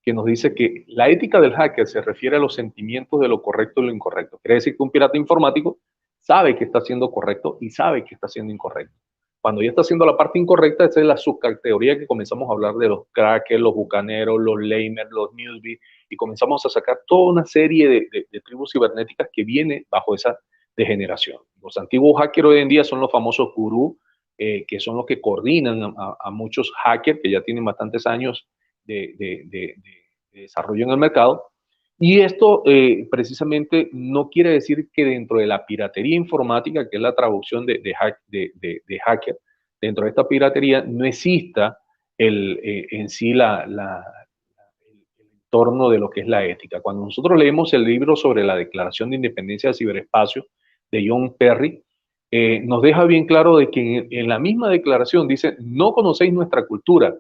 que nos dice que la ética del hacker se refiere a los sentimientos de lo correcto y lo incorrecto. Quiere decir que un pirata informático sabe que está haciendo correcto y sabe que está haciendo incorrecto. Cuando ya está haciendo la parte incorrecta, esa es la subcategoría que comenzamos a hablar de los crackers, los bucaneros, los lamers, los newbies, y comenzamos a sacar toda una serie de tribus cibernéticas que viene bajo esa degeneración. Los antiguos hackers hoy en día son los famosos gurús, que son los que coordinan a muchos hackers que ya tienen bastantes años de desarrollo en el mercado. Y esto precisamente no quiere decir que dentro de la piratería informática, que es la traducción de hacker, dentro de esta piratería no exista en sí el entorno de lo que es la ética. Cuando nosotros leemos el libro sobre la Declaración de Independencia del Ciberespacio de John Perry, nos deja bien claro de que en la misma declaración dice, no conocéis nuestra cultura,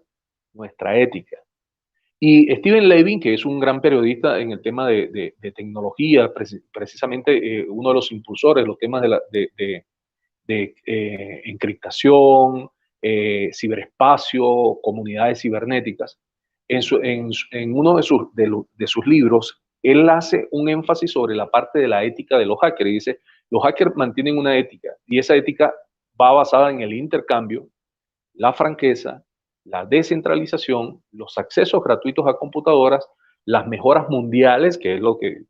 nuestra ética. Y Steven Levin, que es un gran periodista en el tema de tecnología, precisamente uno de los impulsores, los temas de encriptación, ciberespacio, comunidades cibernéticas, en uno de sus libros, él hace un énfasis sobre la parte de la ética de los hackers. Y dice, los hackers mantienen una ética, y esa ética va basada en el intercambio, la franqueza, la descentralización, los accesos gratuitos a computadoras, las mejoras mundiales, que es lo que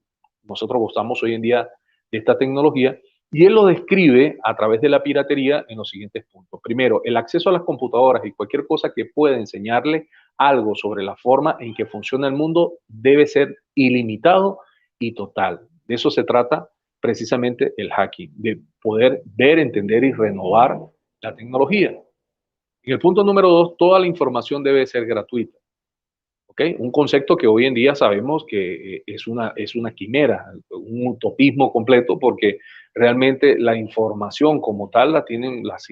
nosotros gustamos hoy en día de esta tecnología, y él lo describe a través de la piratería en los siguientes puntos. Primero, el acceso a las computadoras y cualquier cosa que pueda enseñarle algo sobre la forma en que funciona el mundo debe ser ilimitado y total. De eso se trata precisamente el hacking, de poder ver, entender y renovar la tecnología. En el punto número 2, toda la información debe ser gratuita. ¿Okay? Un concepto que hoy en día sabemos que es una quimera, un utopismo completo, porque realmente la información como tal la tienen las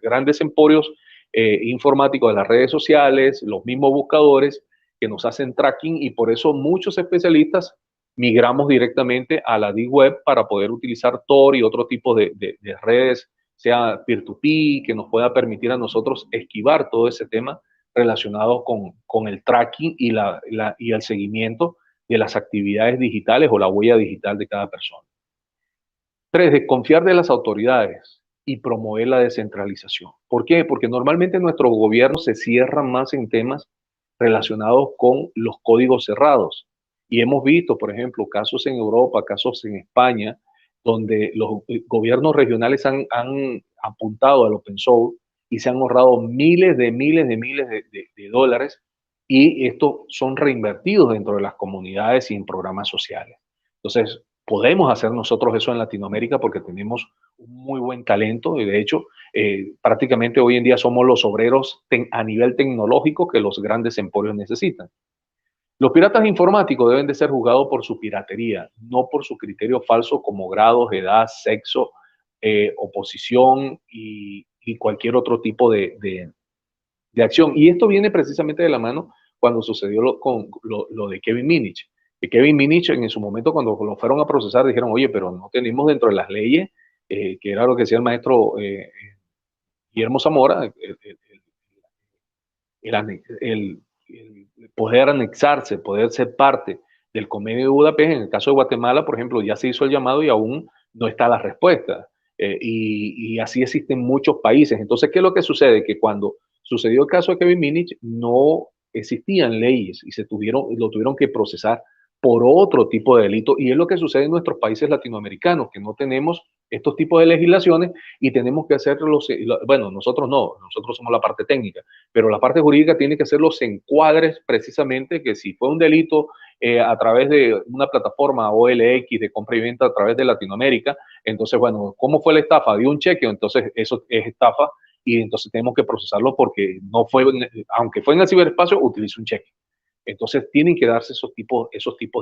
grandes emporios informáticos de las redes sociales, los mismos buscadores que nos hacen tracking, y por eso muchos especialistas migramos directamente a la Deep Web para poder utilizar Tor y otro tipo de redes, sea peer-to-peer, que nos pueda permitir a nosotros esquivar todo ese tema relacionados con el tracking y el seguimiento de las actividades digitales o la huella digital de cada persona. 3, desconfiar de las autoridades y promover la descentralización. ¿Por qué? Porque normalmente nuestros gobiernos se cierran más en temas relacionados con los códigos cerrados. Y hemos visto, por ejemplo, casos en Europa, casos en España, donde los gobiernos regionales han apuntado al open source y se han ahorrado miles de dólares, y estos son reinvertidos dentro de las comunidades y en programas sociales. Entonces, podemos hacer nosotros eso en Latinoamérica porque tenemos un muy buen talento y de hecho prácticamente hoy en día somos los obreros a nivel tecnológico que los grandes emporios necesitan. Los piratas informáticos deben de ser juzgados por su piratería, no por su criterio falso como grados, edad, sexo, oposición y cualquier otro tipo de acción. Y esto viene precisamente de la mano cuando sucedió lo de Kevin Minich. Que Kevin Minich en su momento cuando lo fueron a procesar dijeron, oye, pero no tenemos dentro de las leyes, que era lo que decía el maestro Guillermo Zamora, el poder anexarse, poder ser parte del Convenio de Budapest. En el caso de Guatemala, por ejemplo, ya se hizo el llamado y aún no está la respuesta. Y así existen muchos países. Entonces, ¿qué es lo que sucede? Que cuando sucedió el caso de Kevin Minich, no existían leyes y lo tuvieron que procesar por otro tipo de delito. Y es lo que sucede en nuestros países latinoamericanos, que no tenemos estos tipos de legislaciones y tenemos que hacerlos, bueno, nosotros no, nosotros somos la parte técnica, pero la parte jurídica tiene que hacer los encuadres precisamente que si fue un delito a través de una plataforma OLX de compra y venta a través de Latinoamérica, entonces, bueno, ¿cómo fue la estafa? ¿Dio un cheque? Entonces, eso es estafa y entonces tenemos que procesarlo porque no fue, aunque fue en el ciberespacio, utilizó un cheque. Entonces, tienen que darse esos tipos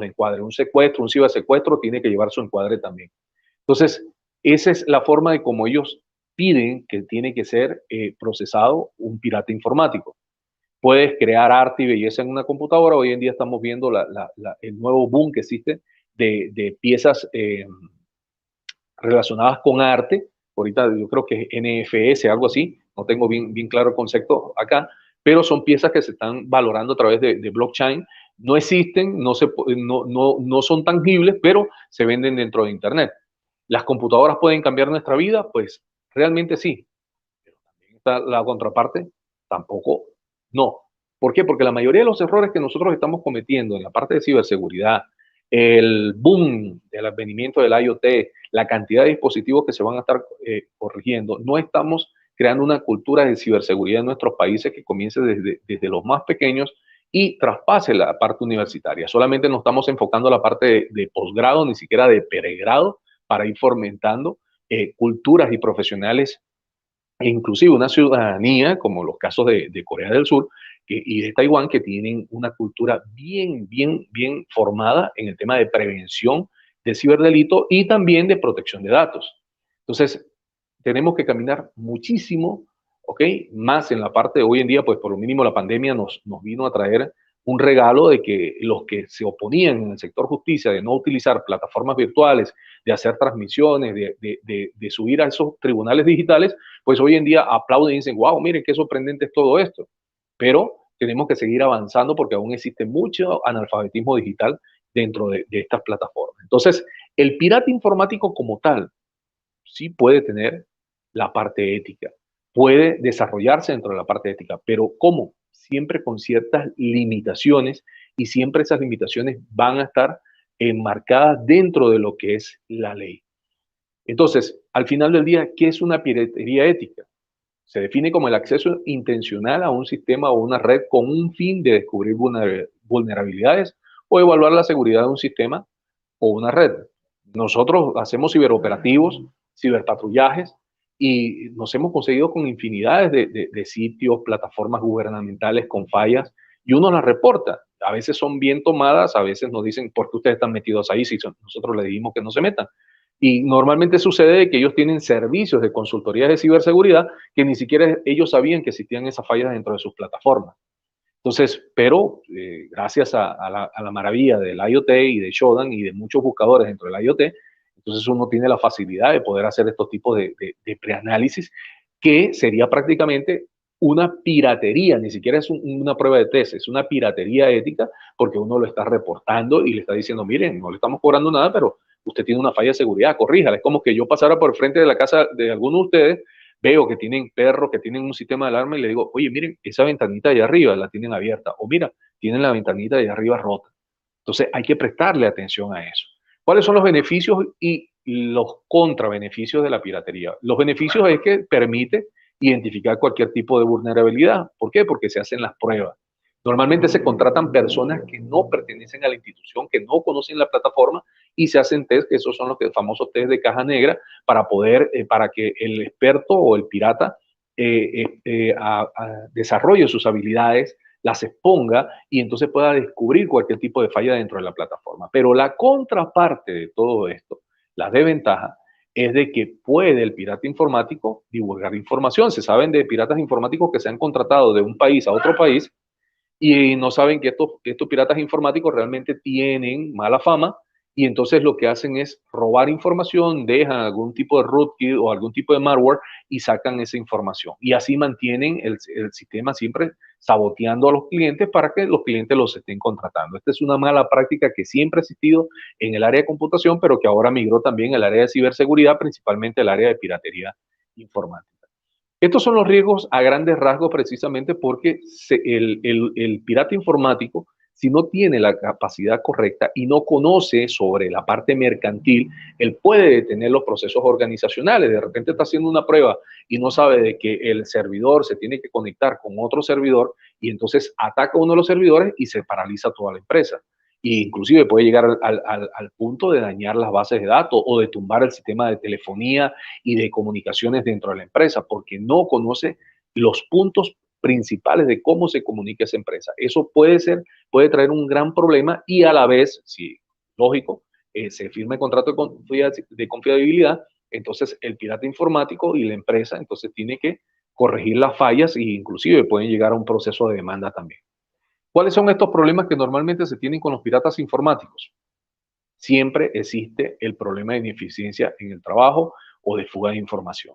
de encuadres. Un secuestro, un cibersecuestro tiene que llevar su encuadre también. Entonces, esa es la forma de cómo ellos piden que tiene que ser procesado un pirata informático. Puedes crear arte y belleza en una computadora. Hoy en día estamos viendo el nuevo boom que existe de piezas relacionadas con arte. Ahorita yo creo que es NFS, algo así. No tengo bien claro el concepto acá, pero son piezas que se están valorando a través de blockchain. No existen, no son tangibles, pero se venden dentro de Internet. ¿Las computadoras pueden cambiar nuestra vida? Pues realmente sí. Pero también está la contraparte, tampoco no. ¿Por qué? Porque la mayoría de los errores que nosotros estamos cometiendo en la parte de ciberseguridad, el boom del advenimiento del IoT, la cantidad de dispositivos que se van a estar corrigiendo, no estamos creando una cultura de ciberseguridad en nuestros países que comience desde los más pequeños y traspase la parte universitaria. Solamente nos estamos enfocando a la parte de posgrado, ni siquiera de pregrado, para ir fomentando culturas y profesionales, e inclusive una ciudadanía, como los casos de Corea del Sur y de Taiwán, que tienen una cultura bien formada en el tema de prevención de ciberdelito y también de protección de datos. Entonces, tenemos que caminar muchísimo, ¿ok? Más en la parte de hoy en día, pues por lo mínimo la pandemia nos vino a traer un regalo de que los que se oponían en el sector justicia de no utilizar plataformas virtuales, de hacer transmisiones, de subir a esos tribunales digitales, pues hoy en día aplauden y dicen, wow, miren qué sorprendente es todo esto. Pero tenemos que seguir avanzando porque aún existe mucho analfabetismo digital dentro de estas plataformas. Entonces, el pirata informático como tal sí puede tener la parte ética, puede desarrollarse dentro de la parte ética, pero ¿cómo? Siempre con ciertas limitaciones y siempre esas limitaciones van a estar enmarcadas dentro de lo que es la ley. Entonces, al final del día, ¿qué es una piratería ética? Se define como el acceso intencional a un sistema o una red con un fin de descubrir vulnerabilidades o evaluar la seguridad de un sistema o una red. Nosotros hacemos ciberoperativos, ciberpatrullajes y nos hemos conseguido con infinidades de sitios, plataformas gubernamentales con fallas y uno las reporta. A veces son bien tomadas, a veces nos dicen, ¿por qué ustedes están metidos ahí si nosotros les dijimos que no se metan? Y normalmente sucede que ellos tienen servicios de consultoría de ciberseguridad que ni siquiera ellos sabían que existían esas fallas dentro de sus plataformas. Entonces, pero gracias a la maravilla del IoT y de Shodan y de muchos buscadores dentro del IoT, entonces uno tiene la facilidad de poder hacer estos tipos de preanálisis, que sería prácticamente una piratería, ni siquiera es una prueba de test, es una piratería ética porque uno lo está reportando y le está diciendo, miren, no le estamos cobrando nada, pero usted tiene una falla de seguridad, corríjala. Es como que yo pasara por el frente de la casa de alguno de ustedes, veo que tienen perros, que tienen un sistema de alarma y le digo, oye, miren, esa ventanita de arriba la tienen abierta, o mira, tienen la ventanita de arriba rota. Entonces hay que prestarle atención a eso. ¿Cuáles son los beneficios y los contrabeneficios de la piratería? Los beneficios es que permite identificar cualquier tipo de vulnerabilidad. ¿Por qué? Porque se hacen las pruebas. Normalmente se contratan personas que no pertenecen a la institución, que no conocen la plataforma y se hacen test, que esos son los famosos test de caja negra, para poder, para que el experto o el pirata desarrolle sus habilidades, las exponga y entonces pueda descubrir cualquier tipo de falla dentro de la plataforma. Pero la contraparte de todo esto, la desventaja, es de que puede el pirata informático divulgar información. Se saben de piratas informáticos que se han contratado de un país a otro país y no saben que estos piratas informáticos realmente tienen mala fama y entonces lo que hacen es robar información, dejan algún tipo de rootkit o algún tipo de malware y sacan esa información. Y así mantienen el sistema siempre saboteando a los clientes para que los clientes los estén contratando. Esta es una mala práctica que siempre ha existido en el área de computación, pero que ahora migró también al área de ciberseguridad, principalmente el área de piratería informática. Estos son los riesgos a grandes rasgos precisamente porque el pirata informático, si no tiene la capacidad correcta y no conoce sobre la parte mercantil, él puede detener los procesos organizacionales. De repente está haciendo una prueba y no sabe de que el servidor se tiene que conectar con otro servidor y entonces ataca uno de los servidores y se paraliza toda la empresa. E inclusive puede llegar al punto de dañar las bases de datos o de tumbar el sistema de telefonía y de comunicaciones dentro de la empresa, porque no conoce los puntos principales de cómo se comunica esa empresa. Eso puede traer un gran problema y a la vez, si lógico, se firma el contrato de confiabilidad, entonces el pirata informático y la empresa entonces tiene que corregir las fallas e inclusive pueden llegar a un proceso de demanda también. ¿Cuáles son estos problemas que normalmente se tienen con los piratas informáticos? Siempre existe el problema de ineficiencia en el trabajo o de fuga de información.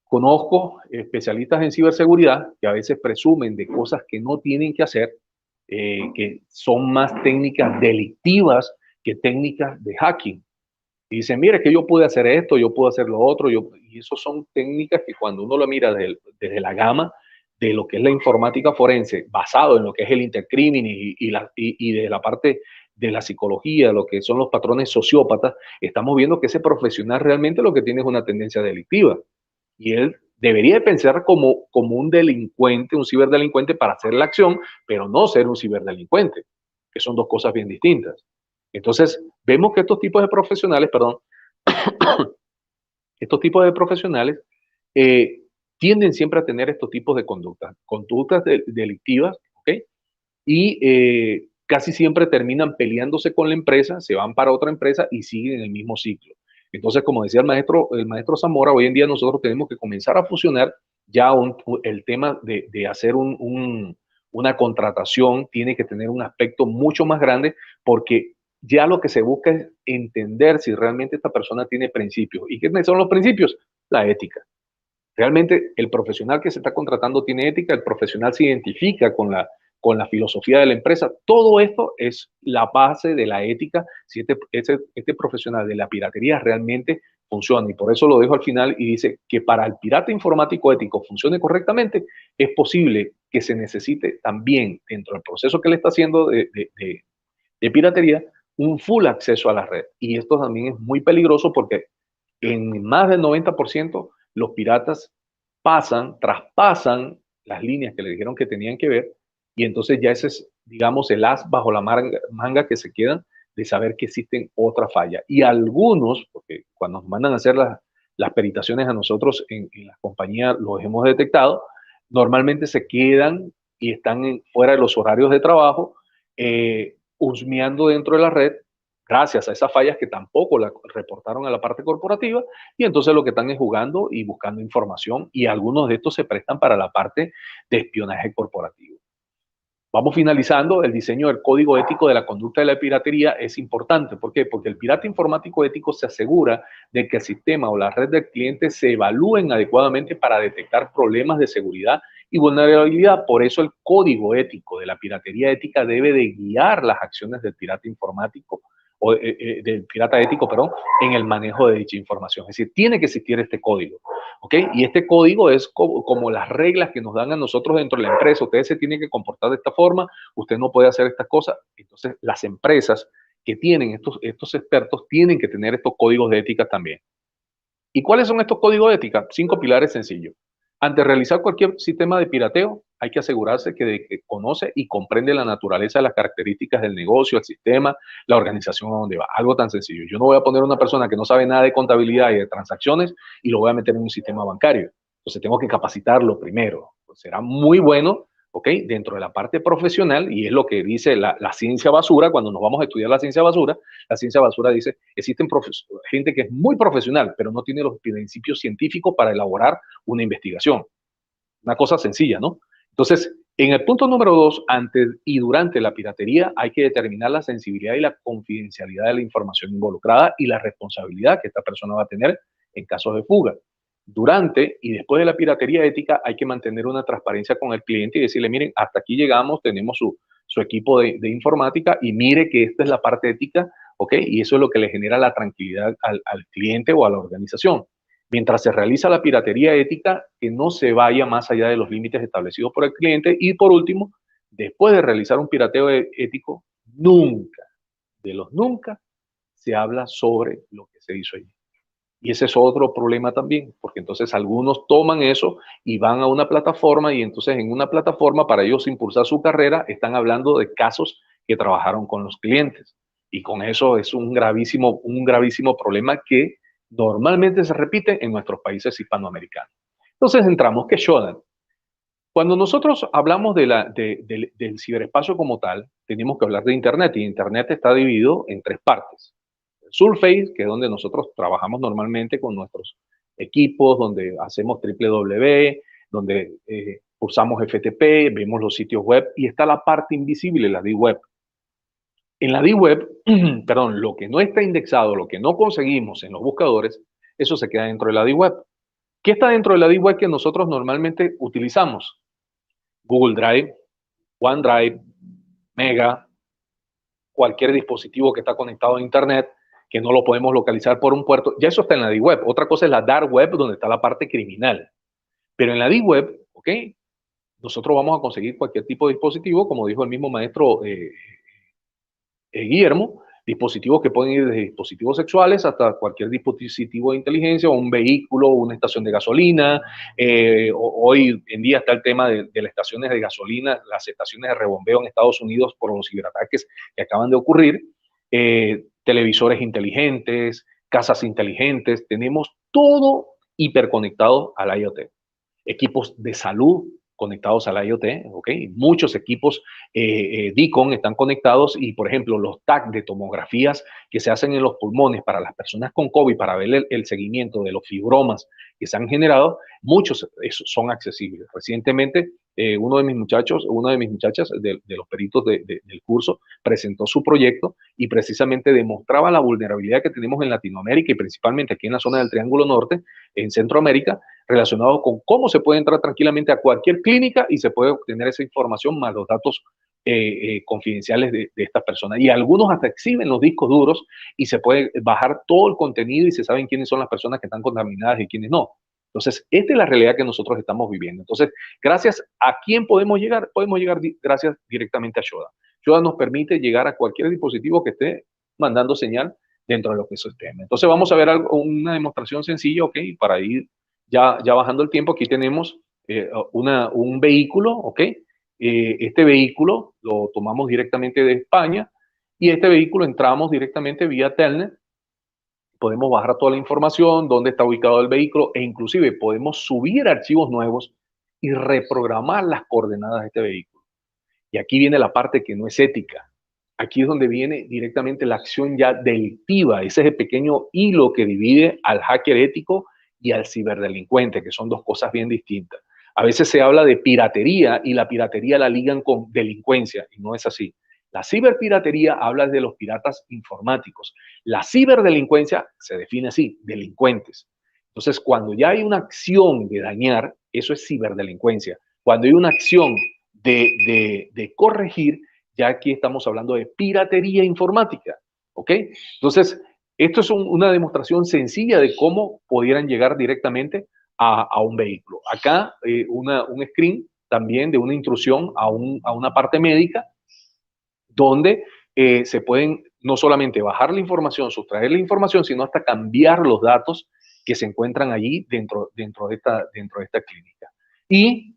Conozco especialistas en ciberseguridad que a veces presumen de cosas que no tienen que hacer, que son más técnicas delictivas que técnicas de hacking. Y dicen, mire, que yo pude hacer esto, yo puedo hacer lo otro, y eso son técnicas que cuando uno lo mira desde la gama de lo que es la informática forense, basado en lo que es el intercrimen y de la parte de la psicología, lo que son los patrones sociópatas, estamos viendo que ese profesional realmente lo que tiene es una tendencia delictiva. Y él debería pensar como un delincuente, un ciberdelincuente para hacer la acción, pero no ser un ciberdelincuente, que son dos cosas bien distintas. Entonces, vemos que estos tipos de profesionales, tienden siempre a tener estos tipos de conductas delictivas, ¿ok? Y casi siempre terminan peleándose con la empresa, se van para otra empresa y siguen el mismo ciclo. Entonces, como decía el maestro Zamora, hoy en día nosotros tenemos que comenzar a fusionar ya el tema de hacer una contratación, tiene que tener un aspecto mucho más grande porque ya lo que se busca es entender si realmente esta persona tiene principios. ¿Y qué son los principios? La ética. Realmente el profesional que se está contratando tiene ética, el profesional se identifica con la filosofía de la empresa. Todo esto es la base de la ética, si este profesional de la piratería realmente funciona. Y por eso lo dejo al final y dice que para el pirata informático ético funcione correctamente, es posible que se necesite también, dentro del proceso que le está haciendo de piratería, un full acceso a la red. Y esto también es muy peligroso porque en más del 90% los piratas traspasan las líneas que le dijeron que tenían que ver y entonces ya ese es, digamos, el as bajo la manga que se quedan de saber que existen otras fallas. Y algunos, porque cuando nos mandan a hacer las peritaciones a nosotros en la compañía los hemos detectado, normalmente se quedan y están fuera de los horarios de trabajo, husmeando dentro de la red, gracias a esas fallas que tampoco la reportaron a la parte corporativa, y entonces lo que están es jugando y buscando información, y algunos de estos se prestan para la parte de espionaje corporativo. vamos finalizando. El diseño del código ético de la conducta de la piratería es importante. ¿Por qué? Porque el pirata informático ético se asegura de que el sistema o la red del cliente se evalúen adecuadamente para detectar problemas de seguridad y vulnerabilidad. Por eso el código ético de la piratería ética debe de guiar las acciones del pirata informático o del pirata ético, perdón, en el manejo de dicha información. Es decir, tiene que existir este código, ¿ok? Y este código es como las reglas que nos dan a nosotros dentro de la empresa. Ustedes se tienen que comportar de esta forma, usted no puede hacer estas cosas. Entonces, las empresas que tienen estos expertos tienen que tener estos códigos de ética también. ¿Y cuáles son estos códigos de ética? 5 pilares sencillos. Antes de realizar cualquier sistema de pirateo, hay que asegurarse que conoce y comprende la naturaleza de las características del negocio, el sistema, la organización a donde va. Algo tan sencillo. Yo no voy a poner a una persona que no sabe nada de contabilidad y de transacciones y lo voy a meter en un sistema bancario. Entonces tengo que capacitarlo primero. Pues será muy bueno, ¿ok? Dentro de la parte profesional, y es lo que dice la ciencia basura. Cuando nos vamos a estudiar la ciencia basura dice, existen gente que es muy profesional, pero no tiene los principios científicos para elaborar una investigación. Una cosa sencilla, ¿no? Entonces, en el punto número 2, antes y durante la piratería, hay que determinar la sensibilidad y la confidencialidad de la información involucrada y la responsabilidad que esta persona va a tener en casos de fuga. Durante y después de la piratería ética, hay que mantener una transparencia con el cliente y decirle, miren, hasta aquí llegamos, tenemos su equipo de informática y mire que esta es la parte ética, ¿ok? Y eso es lo que le genera la tranquilidad al cliente o a la organización. Mientras se realiza la piratería ética, que no se vaya más allá de los límites establecidos por el cliente. Y por último, después de realizar un pirateo ético, nunca, de los nunca, se habla sobre lo que se hizo allí. Y ese es otro problema también, porque entonces algunos toman eso y van a una plataforma y entonces en una plataforma para ellos impulsar su carrera están hablando de casos que trabajaron con los clientes. Y con eso es un gravísimo problema que normalmente se repite en nuestros países hispanoamericanos. Entonces entramos, ¿qué es Shodan? Cuando nosotros hablamos del ciberespacio como tal, tenemos que hablar de Internet, y Internet está dividido en 3 partes. El Surface, que es donde nosotros trabajamos normalmente con nuestros equipos, donde hacemos www, donde usamos FTP, vemos los sitios web, y está la parte invisible, la Deep Web. En la Deep Web, perdón, lo que no está indexado, lo que no conseguimos en los buscadores, eso se queda dentro de la Deep Web. ¿Qué está dentro de la Deep Web que nosotros normalmente utilizamos? Google Drive, OneDrive, Mega, cualquier dispositivo que está conectado a Internet, que no lo podemos localizar por un puerto, ya eso está en la Deep Web. Otra cosa es la Dark Web, donde está la parte criminal. Pero en la Deep Web, ¿ok? Nosotros vamos a conseguir cualquier tipo de dispositivo, como dijo el mismo maestro Guillermo, dispositivos que pueden ir desde dispositivos sexuales hasta cualquier dispositivo de inteligencia, o un vehículo, una estación de gasolina. Hoy en día está el tema de las estaciones de gasolina, las estaciones de rebombeo en Estados Unidos por los ciberataques que acaban de ocurrir, televisores inteligentes, casas inteligentes, tenemos todo hiperconectado al IoT. Equipos de salud conectados al IoT, ¿ok? Muchos equipos Deacon están conectados y, por ejemplo, los TAC de tomografías que se hacen en los pulmones para las personas con COVID, para ver el seguimiento de los fibromas que se han generado, muchos son accesibles. Recientemente, una de mis muchachas de los peritos del curso presentó su proyecto y precisamente demostraba la vulnerabilidad que tenemos en Latinoamérica y principalmente aquí en la zona del Triángulo Norte, en Centroamérica, relacionado con cómo se puede entrar tranquilamente a cualquier clínica y se puede obtener esa información más los datos confidenciales de estas personas. Y algunos hasta exhiben los discos duros y se puede bajar todo el contenido y se saben quiénes son las personas que están contaminadas y quiénes no. Entonces, esta es la realidad que nosotros estamos viviendo. Entonces, gracias a quién podemos llegar gracias directamente a Shodan. Shodan nos permite llegar a cualquier dispositivo que esté mandando señal dentro de lo que es el sistema. Entonces, vamos a ver una demostración sencilla, ¿ok? Para ir ya bajando el tiempo. Aquí tenemos un vehículo, ¿ok? Este vehículo lo tomamos directamente de España y este vehículo entramos directamente vía Telnet. Podemos bajar toda la información, dónde está ubicado el vehículo e inclusive podemos subir archivos nuevos y reprogramar las coordenadas de este vehículo. Y aquí viene la parte que no es ética. Aquí es donde viene directamente la acción ya delictiva. Ese es el pequeño hilo que divide al hacker ético y al ciberdelincuente, que son 2 cosas bien distintas. A veces se habla de piratería y la piratería la ligan con delincuencia y no es así. La ciberpiratería habla de los piratas informáticos. La ciberdelincuencia se define así, delincuentes. Entonces, cuando ya hay una acción de dañar, eso es ciberdelincuencia. Cuando hay una acción de corregir, ya aquí estamos hablando de piratería informática. ¿Ok? Entonces, esto es una demostración sencilla de cómo pudieran llegar directamente a un vehículo. Acá un screen también de una intrusión a una parte médica donde se pueden no solamente bajar la información, sustraer la información, sino hasta cambiar los datos que se encuentran allí dentro de esta clínica. Y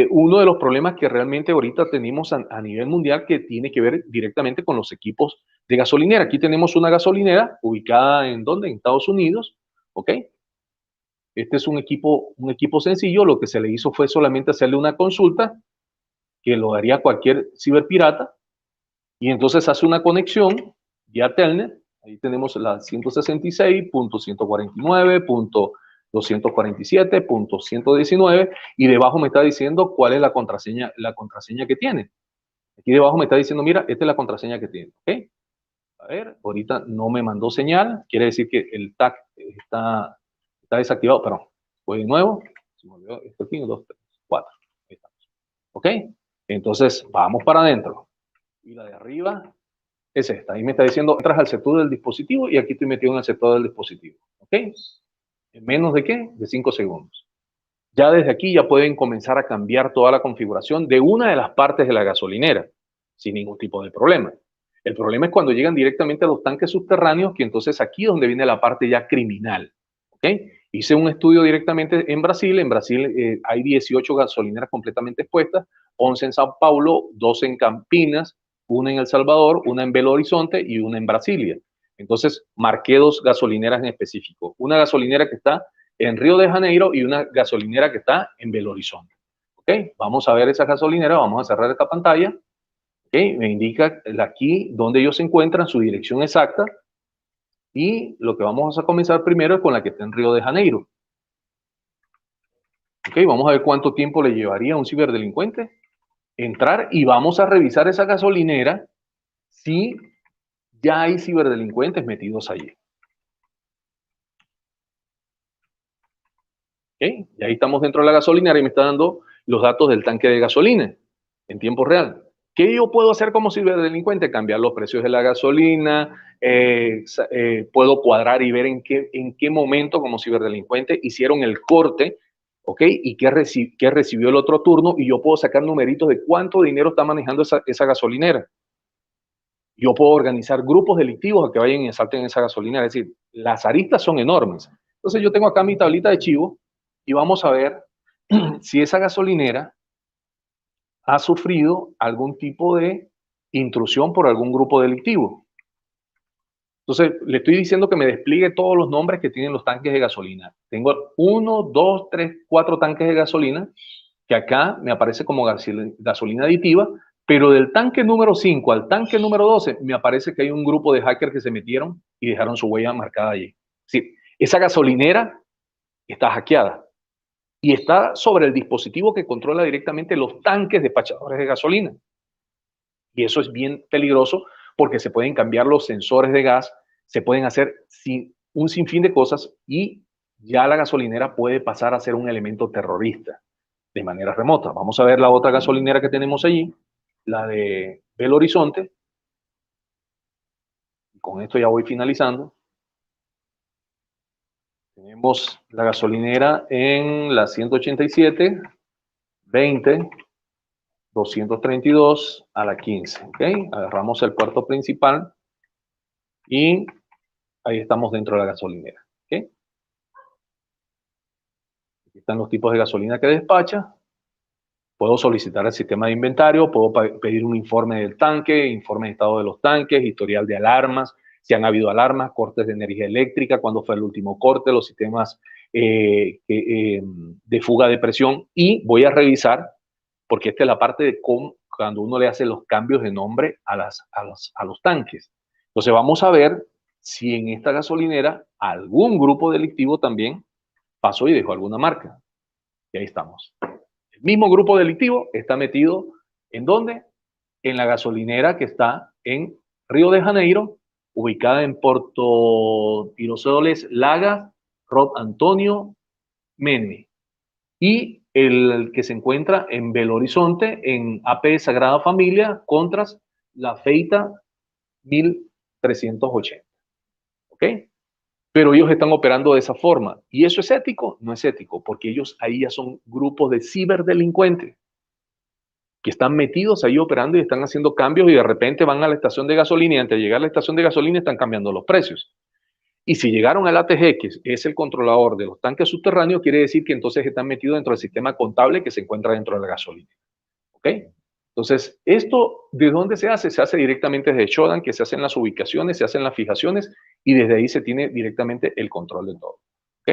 uno de los problemas que realmente ahorita tenemos a nivel mundial que tiene que ver directamente con los equipos de gasolinera. Aquí tenemos una gasolinera ubicada ¿en dónde? En Estados Unidos, ¿ok? Este es un equipo sencillo. Lo que se le hizo fue solamente hacerle una consulta, que lo haría cualquier ciberpirata, y entonces hace una conexión vía Telnet. Ahí tenemos la 166.149.247.119 y debajo me está diciendo cuál es la contraseña que tiene. Aquí debajo me está diciendo, mira, esta es la contraseña que tiene. ¿Okay? A ver, ahorita no me mandó señal, quiere decir que el tag está desactivado, perdón. Voy de nuevo. Se me olvidó esto aquí, 1, 2, 3, 4. Ahí estamos. ¿Ok? Entonces, vamos para adentro. Y la de arriba es esta. Ahí me está diciendo, entras al sector del dispositivo y aquí estoy metido en el sector del dispositivo. ¿Ok? ¿En menos de qué? De 5 segundos. Ya desde aquí ya pueden comenzar a cambiar toda la configuración de una de las partes de la gasolinera sin ningún tipo de problema. El problema es cuando llegan directamente a los tanques subterráneos, que entonces aquí es donde viene la parte ya criminal. ¿Ok? Hice un estudio directamente en Brasil. En Brasil hay 18 gasolineras completamente expuestas, 11 en Sao Paulo, 12 en Campinas, una en El Salvador, una en Belo Horizonte y una en Brasilia. Entonces, marqué 2 gasolineras en específico. Una gasolinera que está en Río de Janeiro y una gasolinera que está en Belo Horizonte. ¿Ok? Vamos a ver esa gasolinera, vamos a cerrar esta pantalla. ¿Ok? Me indica aquí donde ellos se encuentran, su dirección exacta. Y lo que vamos a comenzar primero es con la que está en Río de Janeiro. Ok, vamos a ver cuánto tiempo le llevaría a un ciberdelincuente entrar y vamos a revisar esa gasolinera si ya hay ciberdelincuentes metidos allí. Ok, y ahí estamos dentro de la gasolinera y me está dando los datos del tanque de gasolina en tiempo real. ¿Qué yo puedo hacer como ciberdelincuente? Cambiar los precios de la gasolina, puedo cuadrar y ver en qué momento como ciberdelincuente hicieron el corte, ¿ok? Y qué recibió el otro turno, y yo puedo sacar numeritos de cuánto dinero está manejando esa gasolinera. Yo puedo organizar grupos delictivos a que vayan y asalten esa gasolinera. Es decir, las aristas son enormes. Entonces yo tengo acá mi tablita de chivo y vamos a ver si esa gasolinera ha sufrido algún tipo de intrusión por algún grupo delictivo. Entonces, le estoy diciendo que me despliegue todos los nombres que tienen los tanques de gasolina. Tengo 1, 2, 3, 4 tanques de gasolina, que acá me aparece como gasolina aditiva, pero del tanque número 5 al tanque número 12 me aparece que hay un grupo de hackers que se metieron y dejaron su huella marcada allí. Es decir, esa gasolinera está hackeada y está sobre el dispositivo que controla directamente los tanques despachadores de gasolina. Y eso es bien peligroso porque se pueden cambiar los sensores de gas, se pueden hacer un sinfín de cosas y ya la gasolinera puede pasar a ser un elemento terrorista de manera remota. Vamos a ver la otra gasolinera que tenemos allí, la de Belo Horizonte. Con esto ya voy finalizando. Tenemos la gasolinera en la 187, 20, 232 a la 15. ¿Okay? Agarramos el puerto principal y ahí estamos dentro de la gasolinera. ¿Okay? Aquí están los tipos de gasolina que despacha. Puedo solicitar el sistema de inventario, puedo pedir un informe del tanque, informe de estado de los tanques, historial de alarmas, si han habido alarmas, cortes de energía eléctrica, cuándo fue el último corte, los sistemas de fuga de presión, y voy a revisar, porque esta es la parte de cómo, cuando uno le hace los cambios de nombre a los tanques. Entonces vamos a ver si en esta gasolinera algún grupo delictivo también pasó y dejó alguna marca. Y ahí estamos. El mismo grupo delictivo está metido, ¿en dónde? En la gasolinera que está en Río de Janeiro, ubicada en Porto Tirosoles, Laga, Rod Antonio, Mene. Y el que se encuentra en Belo Horizonte, en AP Sagrada Familia, Contras, La Feita 1380. ¿Ok? Pero ellos están operando de esa forma. ¿Y eso es ético? No es ético, porque ellos ahí ya son grupos de ciberdelincuentes que están metidos ahí operando y están haciendo cambios y de repente van a la estación de gasolina y antes de llegar a la estación de gasolina están cambiando los precios. Y si llegaron al ATG, que es el controlador de los tanques subterráneos, quiere decir que entonces están metidos dentro del sistema contable que se encuentra dentro de la gasolina. ¿Ok? Entonces, ¿esto de dónde se hace? Se hace directamente desde Shodan, que se hacen las ubicaciones, se hacen las fijaciones y desde ahí se tiene directamente el control de todo. ¿Ok?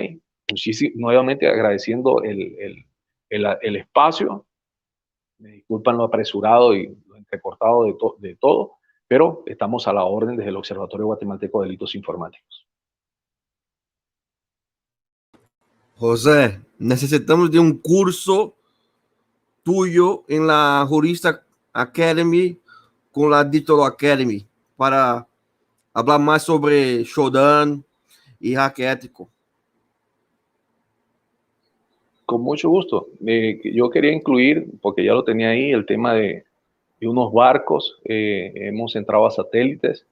Nuevamente agradeciendo el espacio. Me disculpan lo apresurado y lo entrecortado de todo, pero estamos a la orden desde el Observatorio Guatemalteco de Delitos Informáticos. José, necesitamos de un curso tuyo en la Jurista Academy con la Ditolo Academy para hablar más sobre Shodan y hack ético. Con mucho gusto. Yo quería incluir, porque ya lo tenía ahí, el tema de unos barcos. Hemos entrado a satélites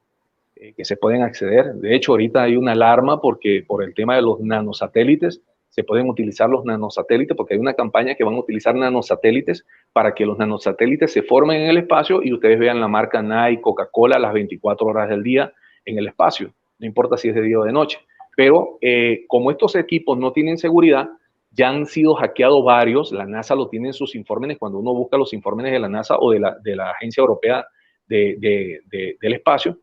que se pueden acceder. De hecho, ahorita hay una alarma porque por el tema de los nanosatélites, se pueden utilizar los nanosatélites porque hay una campaña que van a utilizar nanosatélites para que los nanosatélites se formen en el espacio y ustedes vean la marca Nike, Coca-Cola las 24 horas del día en el espacio. No importa si es de día o de noche. Pero como estos equipos no tienen seguridad, ya han sido hackeados varios. La NASA lo tiene en sus informes. Cuando uno busca los informes de la NASA o de la Agencia Europea del Espacio,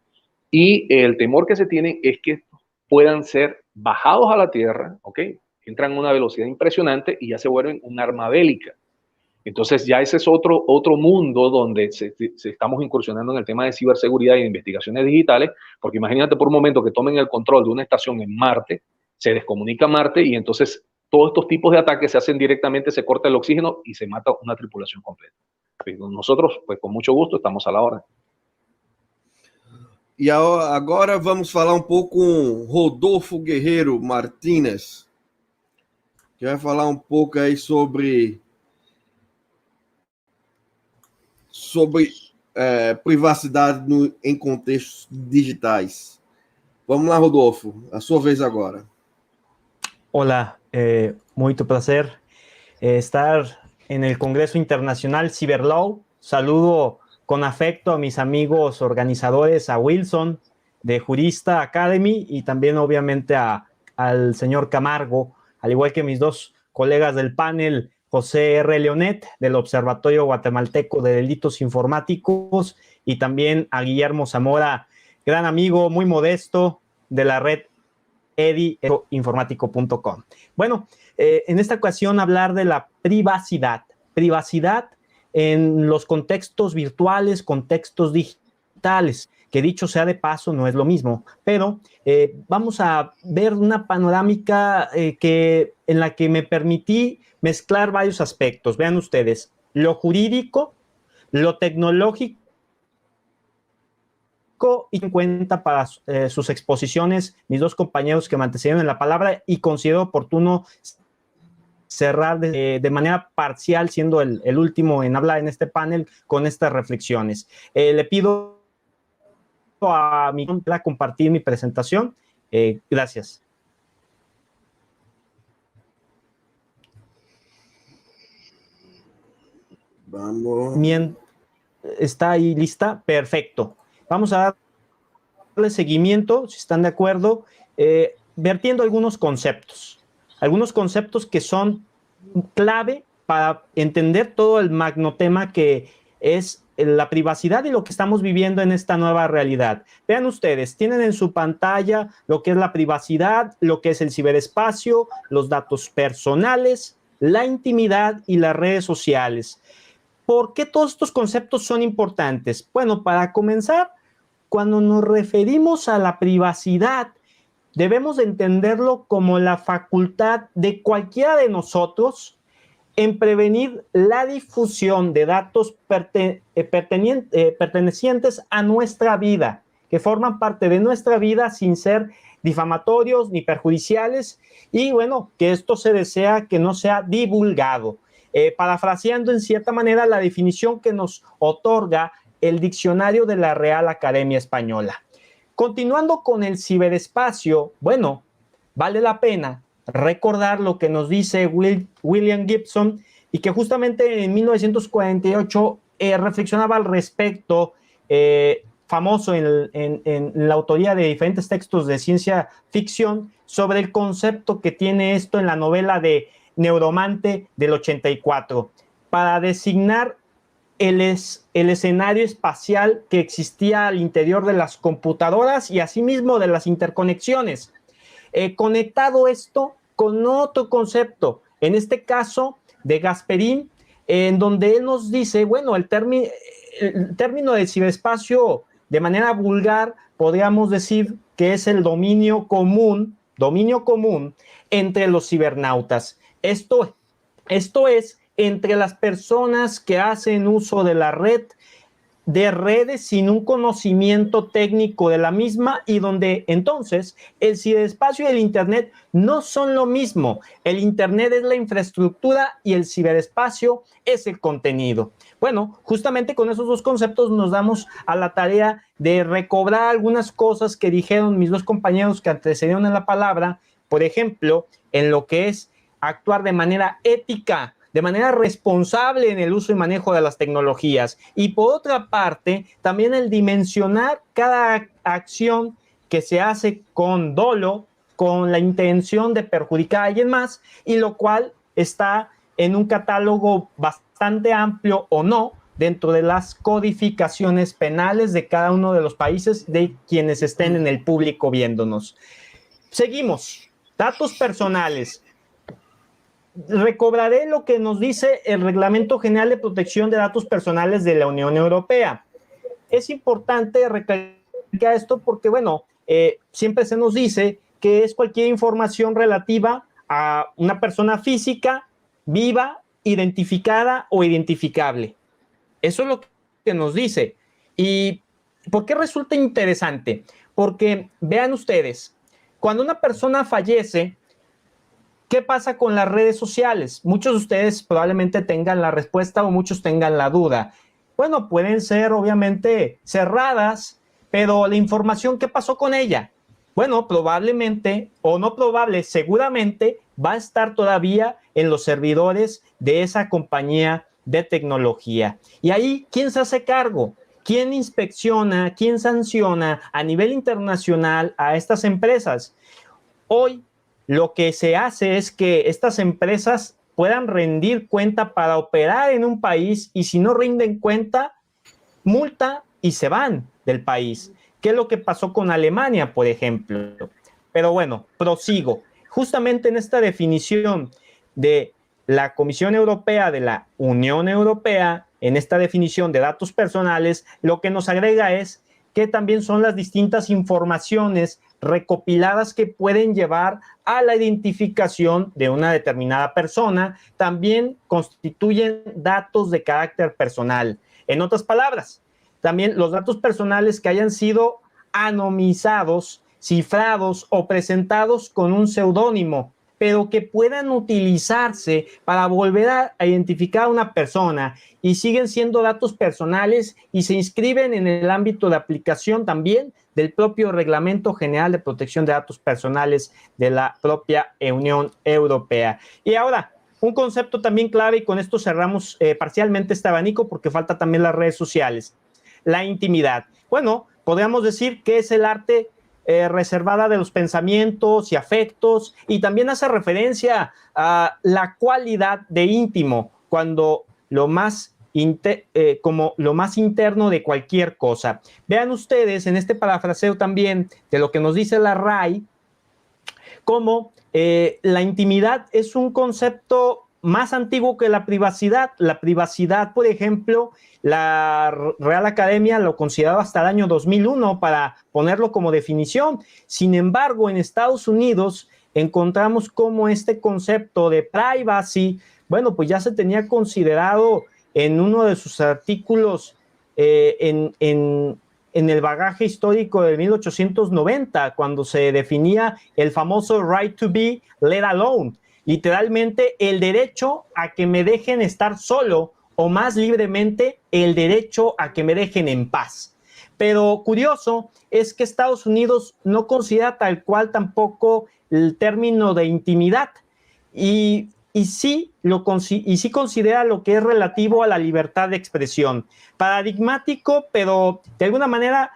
y el temor que se tiene es que puedan ser bajados a la Tierra, ¿ok? Entran a una velocidad impresionante y ya se vuelven un arma bélica. Entonces ya ese es otro mundo donde se estamos incursionando en el tema de ciberseguridad y de investigaciones digitales, porque imagínate por un momento que tomen el control de una estación en Marte, se descomunica Marte y entonces todos estos tipos de ataques se hacen directamente, se corta el oxígeno y se mata una tripulación completa. Nosotros, pues con mucho gusto, estamos a la orden. E agora vamos falar um pouco com Rodolfo Guerreiro Martínez, que vai falar um pouco aí sobre privacidade em contextos digitais. Vamos lá, Rodolfo, a sua vez agora. Hola, muito placer estar en el Congreso Internacional Cyberlaw. Saludo con afecto a mis amigos organizadores, a Wilson de Jurista Academy y también obviamente al señor Camargo, al igual que mis dos colegas del panel, José R. Leonet del Observatorio Guatemalteco de Delitos Informáticos y también a Guillermo Zamora, gran amigo, muy modesto de la red edinformático.com. Bueno, en esta ocasión hablar de la privacidad en los contextos virtuales, contextos digitales, que dicho sea de paso no es lo mismo, pero vamos a ver una panorámica en la que me permití mezclar varios aspectos. Vean ustedes, lo jurídico, lo tecnológico y en cuenta para sus exposiciones mis dos compañeros que me antecedieron en la palabra y considero oportuno cerrar de manera parcial, siendo el último en hablar en este panel con estas reflexiones. Le pido a mi para compartir mi presentación. Gracias. Vamos. ¿Está ahí lista? Perfecto. Vamos a darle seguimiento, si están de acuerdo, vertiendo algunos conceptos que son clave para entender todo el magnotema que es la privacidad y lo que estamos viviendo en esta nueva realidad. Vean ustedes, tienen en su pantalla lo que es la privacidad, lo que es el ciberespacio, los datos personales, la intimidad y las redes sociales. ¿Por qué todos estos conceptos son importantes? Bueno, para comenzar, cuando nos referimos a la privacidad, debemos entenderlo como la facultad de cualquiera de nosotros en prevenir la difusión de datos pertenecientes a nuestra vida, que forman parte de nuestra vida sin ser difamatorios ni perjudiciales, y bueno, que esto se desea que no sea divulgado. Parafraseando en cierta manera la definición que nos otorga el diccionario de la Real Academia Española. Continuando con el ciberespacio, bueno, vale la pena recordar lo que nos dice William Gibson, y que justamente en 1948 reflexionaba al respecto, famoso en la autoría de diferentes textos de ciencia ficción, sobre el concepto que tiene esto en la novela de Neuromante del 84, para designar el escenario espacial que existía al interior de las computadoras y asimismo de las interconexiones. Conectado esto con otro concepto, en este caso de Gasperín, en donde él nos dice, bueno, el término del ciberespacio, de manera vulgar, podríamos decir que es el dominio común entre los cibernautas. Esto es, entre las personas que hacen uso de la red, de redes sin un conocimiento técnico de la misma, y donde entonces el ciberespacio y el Internet no son lo mismo. El Internet es la infraestructura y el ciberespacio es el contenido. Bueno, justamente con esos dos conceptos nos damos a la tarea de recobrar algunas cosas que dijeron mis dos compañeros que antecedieron en la palabra, por ejemplo, en lo que es actuar de manera ética, de manera responsable en el uso y manejo de las tecnologías. Y por otra parte, también el dimensionar cada acción que se hace con dolo, con la intención de perjudicar a alguien más, y lo cual está en un catálogo bastante amplio o no dentro de las codificaciones penales de cada uno de los países de quienes estén en el público viéndonos. Seguimos. Datos personales. Recobraré lo que nos dice el Reglamento General de Protección de Datos Personales de la Unión Europea. Es importante recalcar esto porque, bueno, siempre se nos dice que es cualquier información relativa a una persona física, viva, identificada o identificable. Eso es lo que nos dice. ¿Y por qué resulta interesante? Porque, vean ustedes, cuando una persona fallece, ¿qué pasa con las redes sociales? Muchos de ustedes probablemente tengan la respuesta o muchos tengan la duda. Bueno, pueden ser obviamente cerradas, pero la información, ¿qué pasó con ella? Bueno, probablemente, o no probable, seguramente va a estar todavía en los servidores de esa compañía de tecnología. Y ahí, ¿quién se hace cargo? ¿Quién inspecciona? ¿Quién sanciona a nivel internacional a estas empresas? Hoy, lo que se hace es que estas empresas puedan rendir cuenta para operar en un país, y si no rinden cuenta, multa y se van del país. ¿Qué es lo que pasó con Alemania, por ejemplo? Pero bueno, prosigo. Justamente en esta definición de la Comisión Europea, de la Unión Europea, en esta definición de datos personales, lo que nos agrega es que también son las distintas informaciones recopiladas que pueden llevar a la identificación de una determinada persona, también constituyen datos de carácter personal. En otras palabras, también los datos personales que hayan sido anonimizados, cifrados o presentados con un seudónimo, pero que puedan utilizarse para volver a identificar a una persona, y siguen siendo datos personales y se inscriben en el ámbito de aplicación también del propio Reglamento General de Protección de Datos Personales de la propia Unión Europea. Y ahora, un concepto también clave, y con esto cerramos parcialmente este abanico porque falta también las redes sociales: la intimidad. Bueno, podríamos decir que es el arte reservada de los pensamientos y afectos, y también hace referencia a la cualidad de íntimo, cuando como lo más interno de cualquier cosa. Vean ustedes en este parafraseo también de lo que nos dice la RAI, cómo la intimidad es un concepto más antiguo que la privacidad. La privacidad, por ejemplo, la Real Academia lo consideraba hasta el año 2001 para ponerlo como definición. Sin embargo, en Estados Unidos encontramos cómo este concepto de privacy bueno, pues ya se tenía considerado en uno de sus artículos en el bagaje histórico de 1890, cuando se definía el famoso right to be let alone, literalmente el derecho a que me dejen estar solo, o más libremente, el derecho a que me dejen en paz. Pero curioso es que Estados Unidos no considera tal cual tampoco el término de intimidad y sí considera lo que es relativo a la libertad de expresión. Paradigmático, pero de alguna manera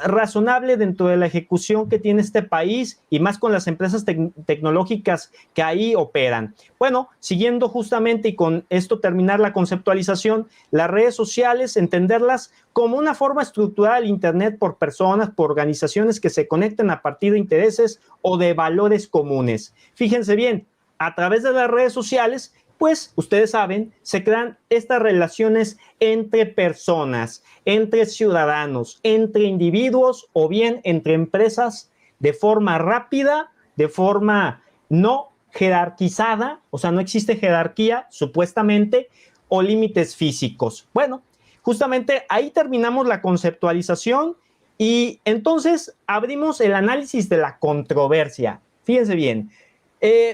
razonable dentro de la ejecución que tiene este país y más con las empresas tecnológicas que ahí operan. Bueno, siguiendo justamente y con esto terminar la conceptualización, las redes sociales, entenderlas como una forma estructurada del Internet por personas, por organizaciones que se conectan a partir de intereses o de valores comunes. Fíjense bien, a través de las redes sociales, pues ustedes saben, se crean estas relaciones entre personas, entre ciudadanos, entre individuos o bien entre empresas de forma rápida, de forma no jerarquizada, o sea, no existe jerarquía supuestamente o límites físicos. Bueno, justamente ahí terminamos la conceptualización y entonces abrimos el análisis de la controversia. Fíjense bien,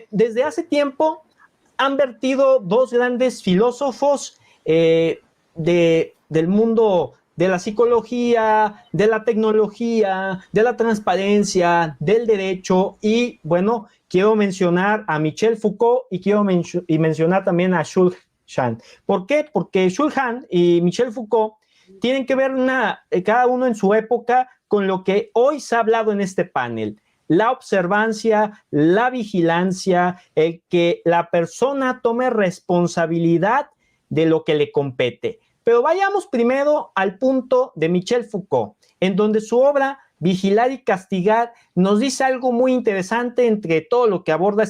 desde hace tiempo han vertido dos grandes filósofos del mundo de la psicología, de la tecnología, de la transparencia, del derecho y, bueno, quiero mencionar a Michel Foucault y quiero mencionar también a Jules Han. ¿Por qué? Porque Jules Han y Michel Foucault tienen que ver cada uno en su época con lo que hoy se ha hablado en este panel. La observancia, la vigilancia, el que la persona tome responsabilidad de lo que le compete. Pero vayamos primero al punto de Michel Foucault, en donde su obra Vigilar y Castigar nos dice algo muy interesante entre todo lo que aborda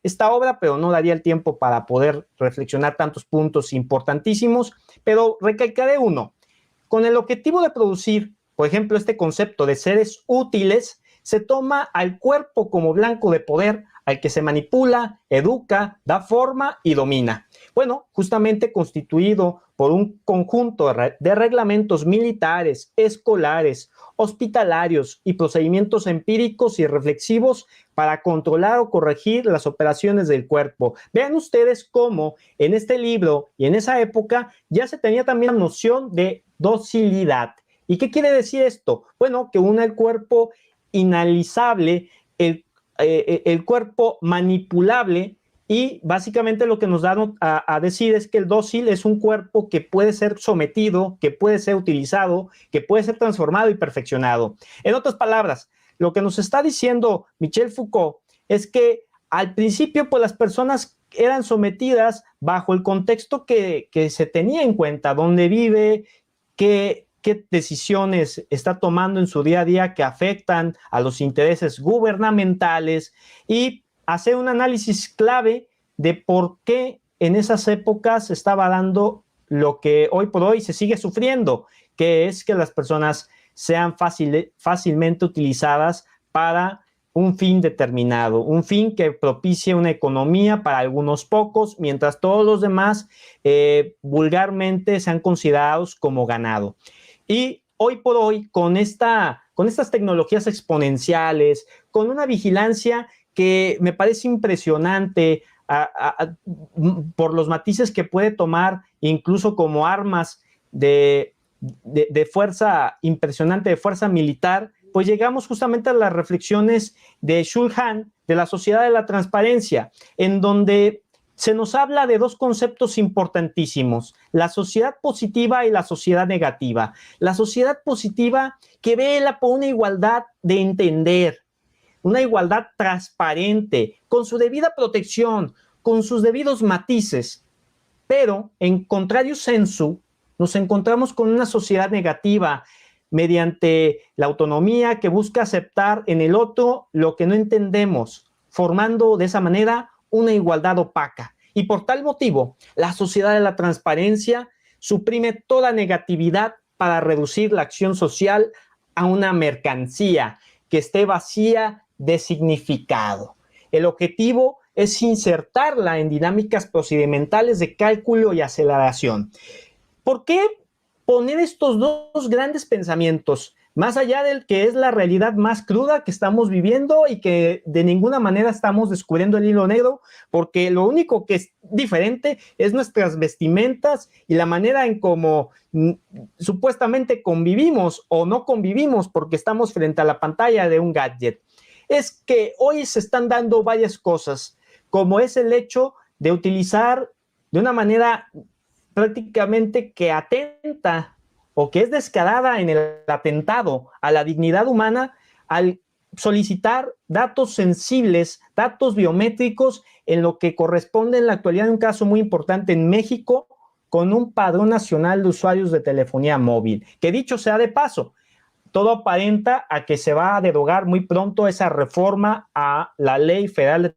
esta obra, pero no daría el tiempo para poder reflexionar tantos puntos importantísimos, pero recalcaré uno. Con el objetivo de producir, por ejemplo, este concepto de seres útiles, se toma al cuerpo como blanco de poder al que se manipula, educa, da forma y domina. Bueno, justamente constituido por un conjunto de reglamentos militares, escolares, hospitalarios y procedimientos empíricos y reflexivos para controlar o corregir las operaciones del cuerpo. Vean ustedes cómo en este libro y en esa época ya se tenía también la noción de docilidad. ¿Y qué quiere decir esto? Bueno, que une el cuerpo inanalizable, el cuerpo manipulable y básicamente lo que nos dan a decir es que el dócil es un cuerpo que puede ser sometido, que puede ser utilizado, que puede ser transformado y perfeccionado. En otras palabras, lo que nos está diciendo Michel Foucault es que al principio pues las personas eran sometidas bajo el contexto que se tenía en cuenta, dónde vive, qué decisiones está tomando en su día a día que afectan a los intereses gubernamentales y hacer un análisis clave de por qué en esas épocas se estaba dando lo que hoy por hoy se sigue sufriendo, que es que las personas sean fácilmente utilizadas para un fin determinado, un fin que propicie una economía para algunos pocos, mientras todos los demás vulgarmente sean considerados como ganado. Y hoy por hoy, con estas tecnologías exponenciales, con una vigilancia que me parece impresionante por los matices que puede tomar, incluso como armas de fuerza impresionante, de fuerza militar, pues llegamos justamente a las reflexiones de Jules Han, de la sociedad de la transparencia, en donde se nos habla de dos conceptos importantísimos, la sociedad positiva y la sociedad negativa. La sociedad positiva que vela por una igualdad de entender, una igualdad transparente, con su debida protección, con sus debidos matices. Pero, en contrario sensu, nos encontramos con una sociedad negativa mediante la autonomía que busca aceptar en el otro lo que no entendemos, formando de esa manera una igualdad opaca. Y por tal motivo, la sociedad de la transparencia suprime toda negatividad para reducir la acción social a una mercancía que esté vacía de significado. El objetivo es insertarla en dinámicas procedimentales de cálculo y aceleración. ¿Por qué poner estos dos grandes pensamientos? Más allá del que es la realidad más cruda que estamos viviendo y que de ninguna manera estamos descubriendo el hilo negro, porque lo único que es diferente es nuestras vestimentas y la manera en cómo supuestamente convivimos o no convivimos porque estamos frente a la pantalla de un gadget. Es que hoy se están dando varias cosas, como es el hecho de utilizar de una manera prácticamente que atenta o que es descarada en el atentado a la dignidad humana al solicitar datos sensibles, datos biométricos en lo que corresponde en la actualidad un caso muy importante en México con un padrón nacional de usuarios de telefonía móvil, que dicho sea de paso, todo aparenta a que se va a derogar muy pronto esa reforma a la Ley Federal de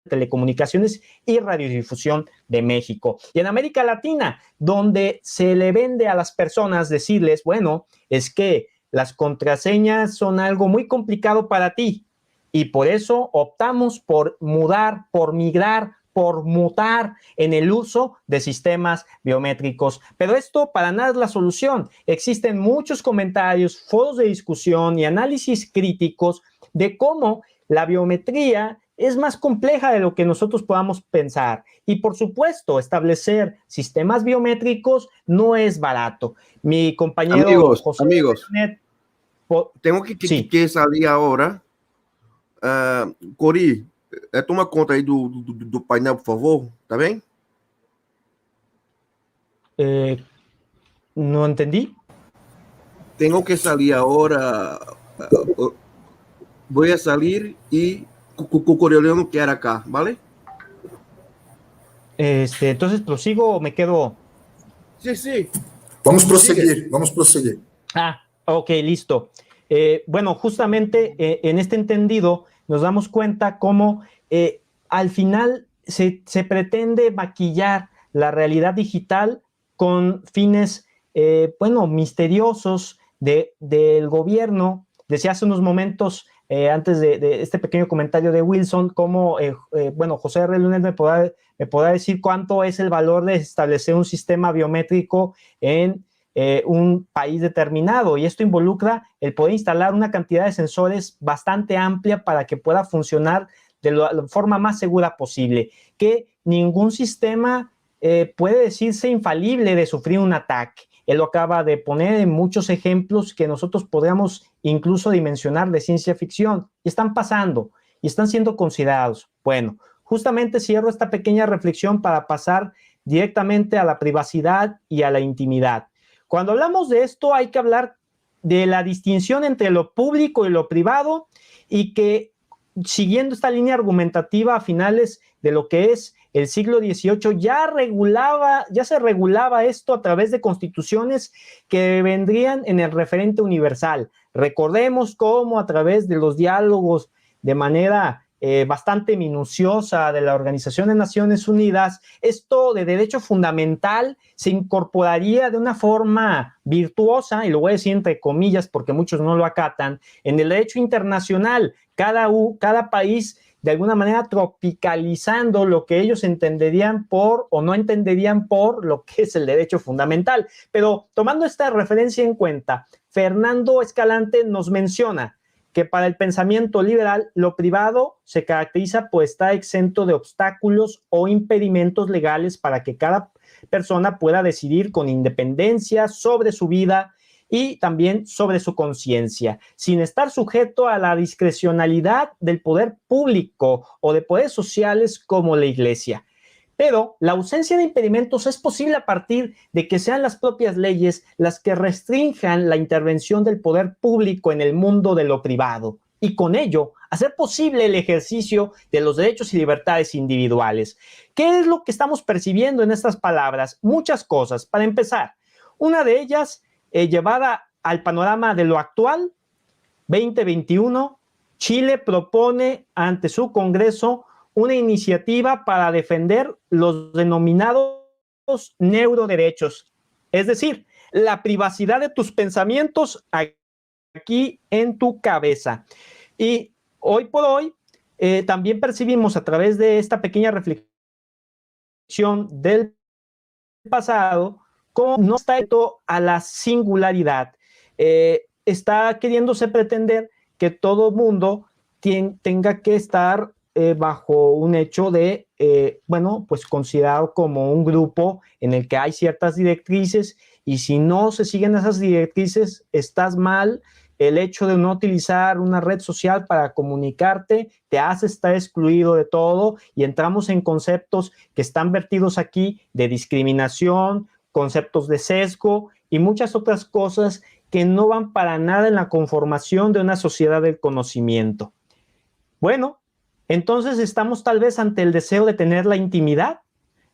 Telecomunicaciones y Radiodifusión de México. Y en América Latina, donde se le vende a las personas decirles, bueno, es que las contraseñas son algo muy complicado para ti y por eso optamos por mudar, por migrar, por mutar en el uso de sistemas biométricos. Pero esto para nada es la solución. Existen muchos comentarios, foros de discusión y análisis críticos de cómo la biometría es más compleja de lo que nosotros podamos pensar. Y por supuesto, establecer sistemas biométricos no es barato. Mi compañero José Amigos, tengo que salir ahora. Cori, toma conta aí do painel, por favor, tá bem? No entendí. Tengo que salir ahora. Voy a salir y Corioleo no queda acá, ¿vale? Entonces, ¿prosigo o me quedo? Sí. Vamos proseguir, vamos proseguir. Ok, listo. Bueno, justamente en este entendido nos damos cuenta cómo al final se pretende maquillar la realidad digital con fines, misteriosos del gobierno. Decía hace unos momentos, antes de este pequeño comentario de Wilson, cómo, José R. Lunes me podrá decir cuánto es el valor de establecer un sistema biométrico en un país determinado, y esto involucra el poder instalar una cantidad de sensores bastante amplia para que pueda funcionar de la forma más segura posible, que ningún sistema puede decirse infalible de sufrir un ataque. Él lo acaba de poner en muchos ejemplos que nosotros podríamos incluso dimensionar de ciencia ficción, y están pasando, y están siendo considerados. Bueno, justamente cierro esta pequeña reflexión para pasar directamente a la privacidad y a la intimidad. Cuando hablamos de esto hay que hablar de la distinción entre lo público y lo privado, y que siguiendo esta línea argumentativa a finales de lo que es el siglo XVIII ya se regulaba esto a través de constituciones que vendrían en el referente universal. Recordemos cómo a través de los diálogos de manera bastante minuciosa de la Organización de Naciones Unidas, esto de derecho fundamental se incorporaría de una forma virtuosa, y lo voy a decir entre comillas porque muchos no lo acatan, en el derecho internacional, cada país de alguna manera tropicalizando lo que ellos entenderían por o no entenderían por lo que es el derecho fundamental. Pero tomando esta referencia en cuenta, Fernando Escalante nos menciona que para el pensamiento liberal lo privado se caracteriza por estar exento de obstáculos o impedimentos legales para que cada persona pueda decidir con independencia sobre su vida y también sobre su conciencia, sin estar sujeto a la discrecionalidad del poder público o de poderes sociales como la Iglesia. Pero la ausencia de impedimentos es posible a partir de que sean las propias leyes las que restrinjan la intervención del poder público en el mundo de lo privado, y con ello hacer posible el ejercicio de los derechos y libertades individuales. ¿Qué es lo que estamos percibiendo en estas palabras? Muchas cosas. Para empezar, una de ellas, llevada al panorama de lo actual, 2021, Chile propone ante su Congreso una iniciativa para defender los denominados neuroderechos, es decir, la privacidad de tus pensamientos aquí en tu cabeza. Y hoy por hoy, también percibimos a través de esta pequeña reflexión del pasado cómo no está atento a la singularidad. Está queriéndose pretender que todo mundo tenga que estar bajo un hecho de, bueno, pues considerado como un grupo en el que hay ciertas directrices, y si no se siguen esas directrices, estás mal. El hecho de no utilizar una red social para comunicarte te hace estar excluido de todo, y entramos en conceptos que están vertidos aquí de discriminación, conceptos de sesgo y muchas otras cosas que no van para nada en la conformación de una sociedad del conocimiento. Bueno, entonces estamos tal vez ante el deseo de tener la intimidad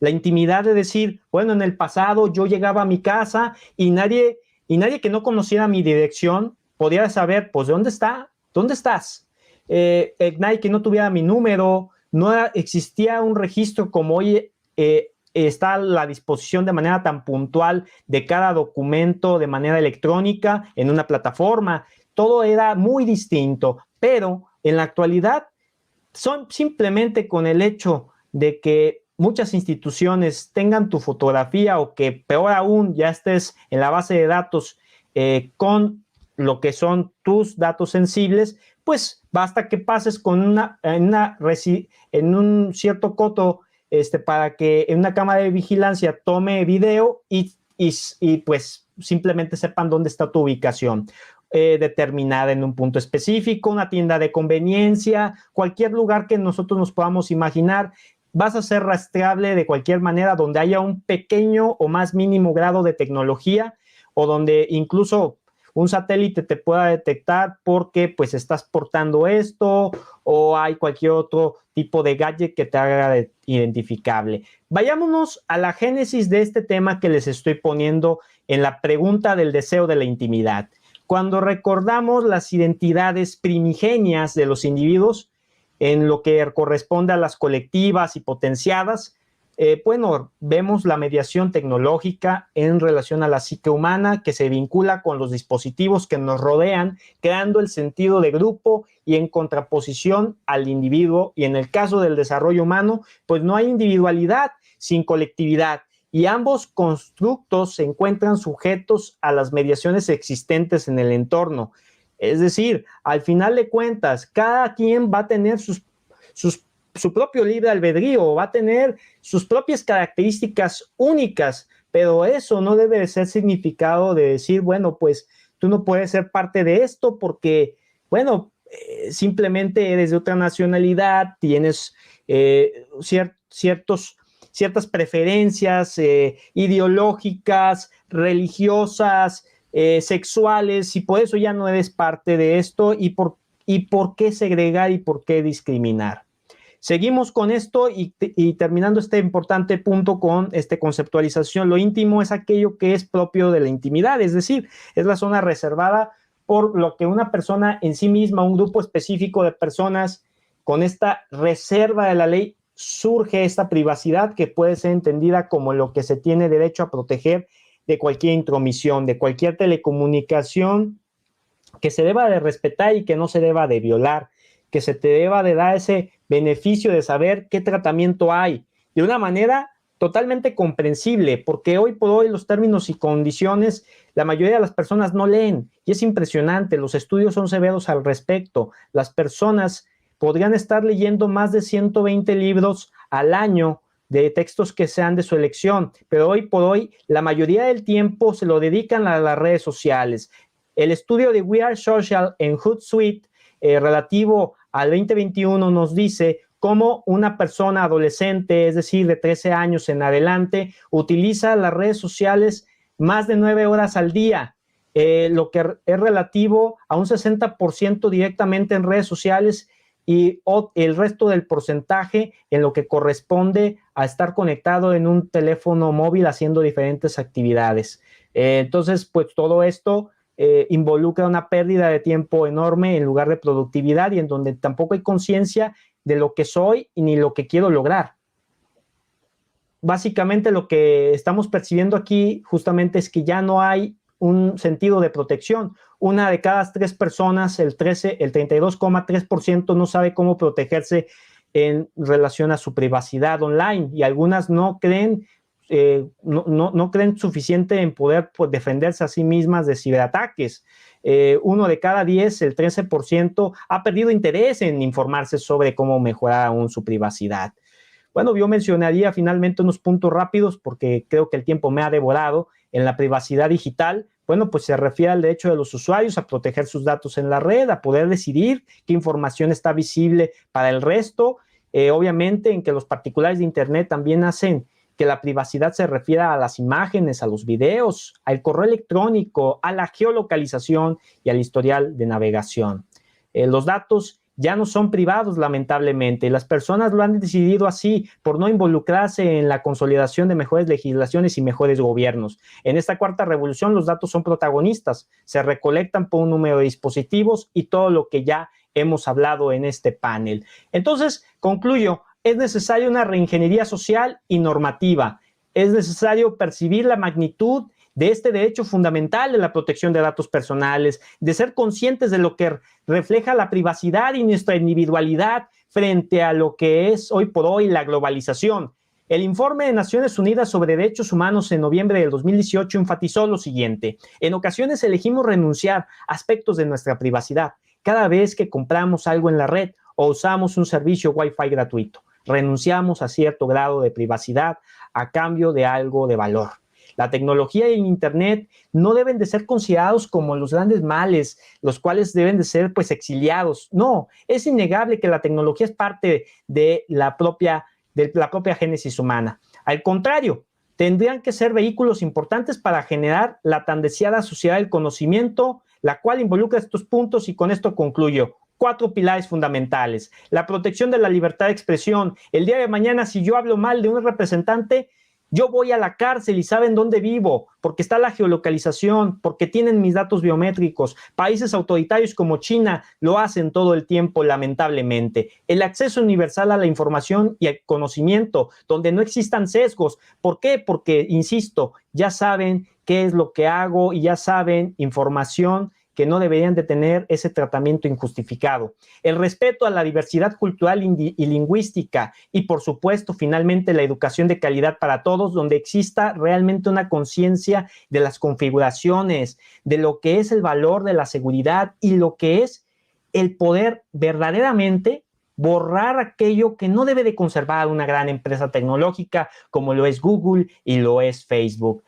de decir, bueno, en el pasado yo llegaba a mi casa y nadie que no conociera mi dirección podía saber, pues, ¿dónde estás? Nadie que no tuviera mi número, no existía un registro como hoy está a la disposición de manera tan puntual de cada documento de manera electrónica en una plataforma. Todo era muy distinto, pero en la actualidad, simplemente con el hecho de que muchas instituciones tengan tu fotografía, o que peor aún ya estés en la base de datos con lo que son tus datos sensibles, pues basta que pases con en un cierto coto para que en una cámara de vigilancia tome video y pues simplemente sepan dónde está tu ubicación. Determinada en un punto específico, una tienda de conveniencia, cualquier lugar que nosotros nos podamos imaginar, vas a ser rastreable de cualquier manera donde haya un pequeño o más mínimo grado de tecnología, o donde incluso un satélite te pueda detectar porque pues estás portando esto, o hay cualquier otro tipo de gadget que te haga identificable. Vayámonos a la génesis de este tema que les estoy poniendo en la pregunta del deseo de la intimidad. Cuando recordamos las identidades primigenias de los individuos en lo que corresponde a las colectivas y potenciadas, bueno, vemos la mediación tecnológica en relación a la psique humana, que se vincula con los dispositivos que nos rodean, creando el sentido de grupo y en contraposición al individuo. Y en el caso del desarrollo humano, pues no hay individualidad sin colectividad, y ambos constructos se encuentran sujetos a las mediaciones existentes en el entorno. Es decir, al final de cuentas, cada quien va a tener su propio libre albedrío, va a tener sus propias características únicas, pero eso no debe de ser significado de decir, bueno, pues tú no puedes ser parte de esto porque, bueno, simplemente eres de otra nacionalidad, tienes ciertas preferencias ideológicas, religiosas, sexuales, y por eso ya no eres parte de esto. ¿Y por qué segregar y por qué discriminar? Seguimos con esto y terminando este importante punto con esta conceptualización. Lo íntimo es aquello que es propio de la intimidad, es decir, es la zona reservada por lo que una persona en sí misma, un grupo específico de personas, con esta reserva de la ley, surge esta privacidad que puede ser entendida como lo que se tiene derecho a proteger de cualquier intromisión, de cualquier telecomunicación que se deba de respetar y que no se deba de violar, que se te deba de dar ese beneficio de saber qué tratamiento hay, de una manera totalmente comprensible, porque hoy por hoy los términos y condiciones la mayoría de las personas no leen, y es impresionante. Los estudios son severos al respecto. Las personas podrían estar leyendo más de 120 libros al año de textos que sean de su elección, pero hoy por hoy la mayoría del tiempo se lo dedican a las redes sociales. El estudio de We Are Social en Hootsuite relativo al 2021 nos dice cómo una persona adolescente, es decir, de 13 años en adelante, utiliza las redes sociales más de 9 horas al día, lo que es relativo a un 60% directamente en redes sociales, y el resto del porcentaje en lo que corresponde a estar conectado en un teléfono móvil haciendo diferentes actividades. Entonces, pues todo esto involucra una pérdida de tiempo enorme en lugar de productividad, y en donde tampoco hay conciencia de lo que soy y ni lo que quiero lograr. Básicamente lo que estamos percibiendo aquí justamente es que ya no hay un sentido de protección. Una de cada 3 personas, el 32,3%, no sabe cómo protegerse en relación a su privacidad online, y algunas no creen suficiente en poder defenderse a sí mismas de ciberataques. 1 de cada 10, el 13%, ha perdido interés en informarse sobre cómo mejorar aún su privacidad. Bueno, yo mencionaría finalmente unos puntos rápidos porque creo que el tiempo me ha devorado. En la privacidad digital, bueno, pues se refiere al derecho de los usuarios a proteger sus datos en la red, a poder decidir qué información está visible para el resto. Obviamente, en que los particulares de Internet también hacen que la privacidad se refiera a las imágenes, a los videos, al correo electrónico, a la geolocalización y al historial de navegación. Los datos ya no son privados, lamentablemente. Las personas lo han decidido así por no involucrarse en la consolidación de mejores legislaciones y mejores gobiernos. En esta cuarta revolución, los datos son protagonistas. Se recolectan por un número de dispositivos y todo lo que ya hemos hablado en este panel. Entonces, concluyo. Es necesaria una reingeniería social y normativa. Es necesario percibir la magnitud de este derecho fundamental de la protección de datos personales, de ser conscientes de lo que refleja la privacidad y nuestra individualidad frente a lo que es hoy por hoy la globalización. El informe de Naciones Unidas sobre Derechos Humanos en noviembre del 2018 enfatizó lo siguiente: en ocasiones elegimos renunciar a aspectos de nuestra privacidad cada vez que compramos algo en la red o usamos un servicio Wi-Fi gratuito. Renunciamos a cierto grado de privacidad a cambio de algo de valor. La tecnología y el Internet no deben de ser considerados como los grandes males, los cuales deben de ser pues exiliados. No, es innegable que la tecnología es parte de la propia génesis humana. Al contrario, tendrían que ser vehículos importantes para generar la tan deseada sociedad del conocimiento, la cual involucra estos puntos, y con esto concluyo. 4 pilares fundamentales: la protección de la libertad de expresión. El día de mañana, si yo hablo mal de un representante, yo voy a la cárcel y saben dónde vivo, porque está la geolocalización, porque tienen mis datos biométricos. Países autoritarios como China lo hacen todo el tiempo, lamentablemente. El acceso universal a la información y al conocimiento, donde no existan sesgos. ¿Por qué? Porque, insisto, ya saben qué es lo que hago y ya saben información que no deberían de tener ese tratamiento injustificado. El respeto a la diversidad cultural y lingüística, y por supuesto, finalmente, la educación de calidad para todos, donde exista realmente una conciencia de las configuraciones, de lo que es el valor de la seguridad y lo que es el poder verdaderamente borrar aquello que no debe de conservar una gran empresa tecnológica como lo es Google y lo es Facebook.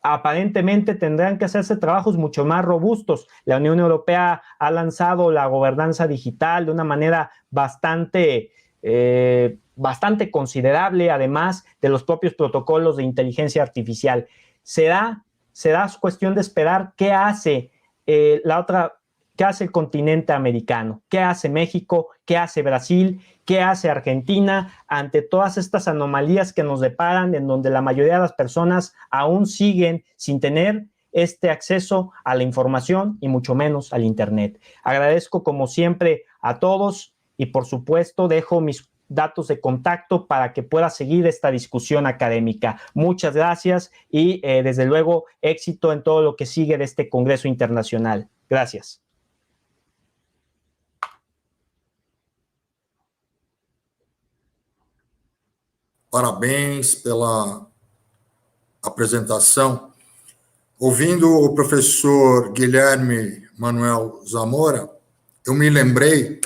Aparentemente tendrán que hacerse trabajos mucho más robustos. La Unión Europea ha lanzado la gobernanza digital de una manera bastante considerable, además de los propios protocolos de inteligencia artificial. Será cuestión de esperar qué hace qué hace el continente americano, qué hace México, qué hace Brasil, qué hace Argentina ante todas estas anomalías que nos deparan, en donde la mayoría de las personas aún siguen sin tener este acceso a la información y mucho menos al Internet. Agradezco como siempre a todos y por supuesto dejo mis datos de contacto para que pueda seguir esta discusión académica. Muchas gracias y desde luego éxito en todo lo que sigue de este Congreso Internacional. Gracias. Parabéns pela apresentação. Ouvindo o professor Guilherme Manuel Zamora, eu me lembrei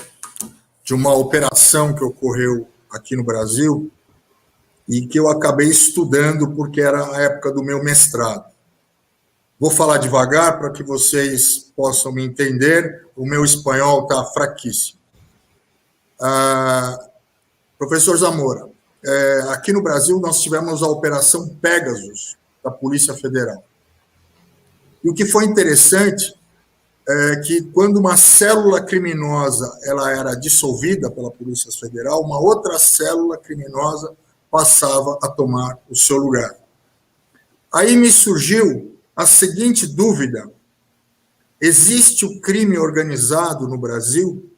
de uma operação que ocorreu aqui no Brasil e que eu acabei estudando porque era a época do meu mestrado. Vou falar devagar para que vocês possam me entender. O meu espanhol está fraquíssimo. Professor Zamora, aqui no Brasil nós tivemos a Operação Pegasus, da Polícia Federal. E o que foi interessante é que quando uma célula criminosa ela era dissolvida pela Polícia Federal, uma outra célula criminosa passava a tomar o seu lugar. Aí me surgiu a seguinte dúvida: existe o crime organizado no Brasil?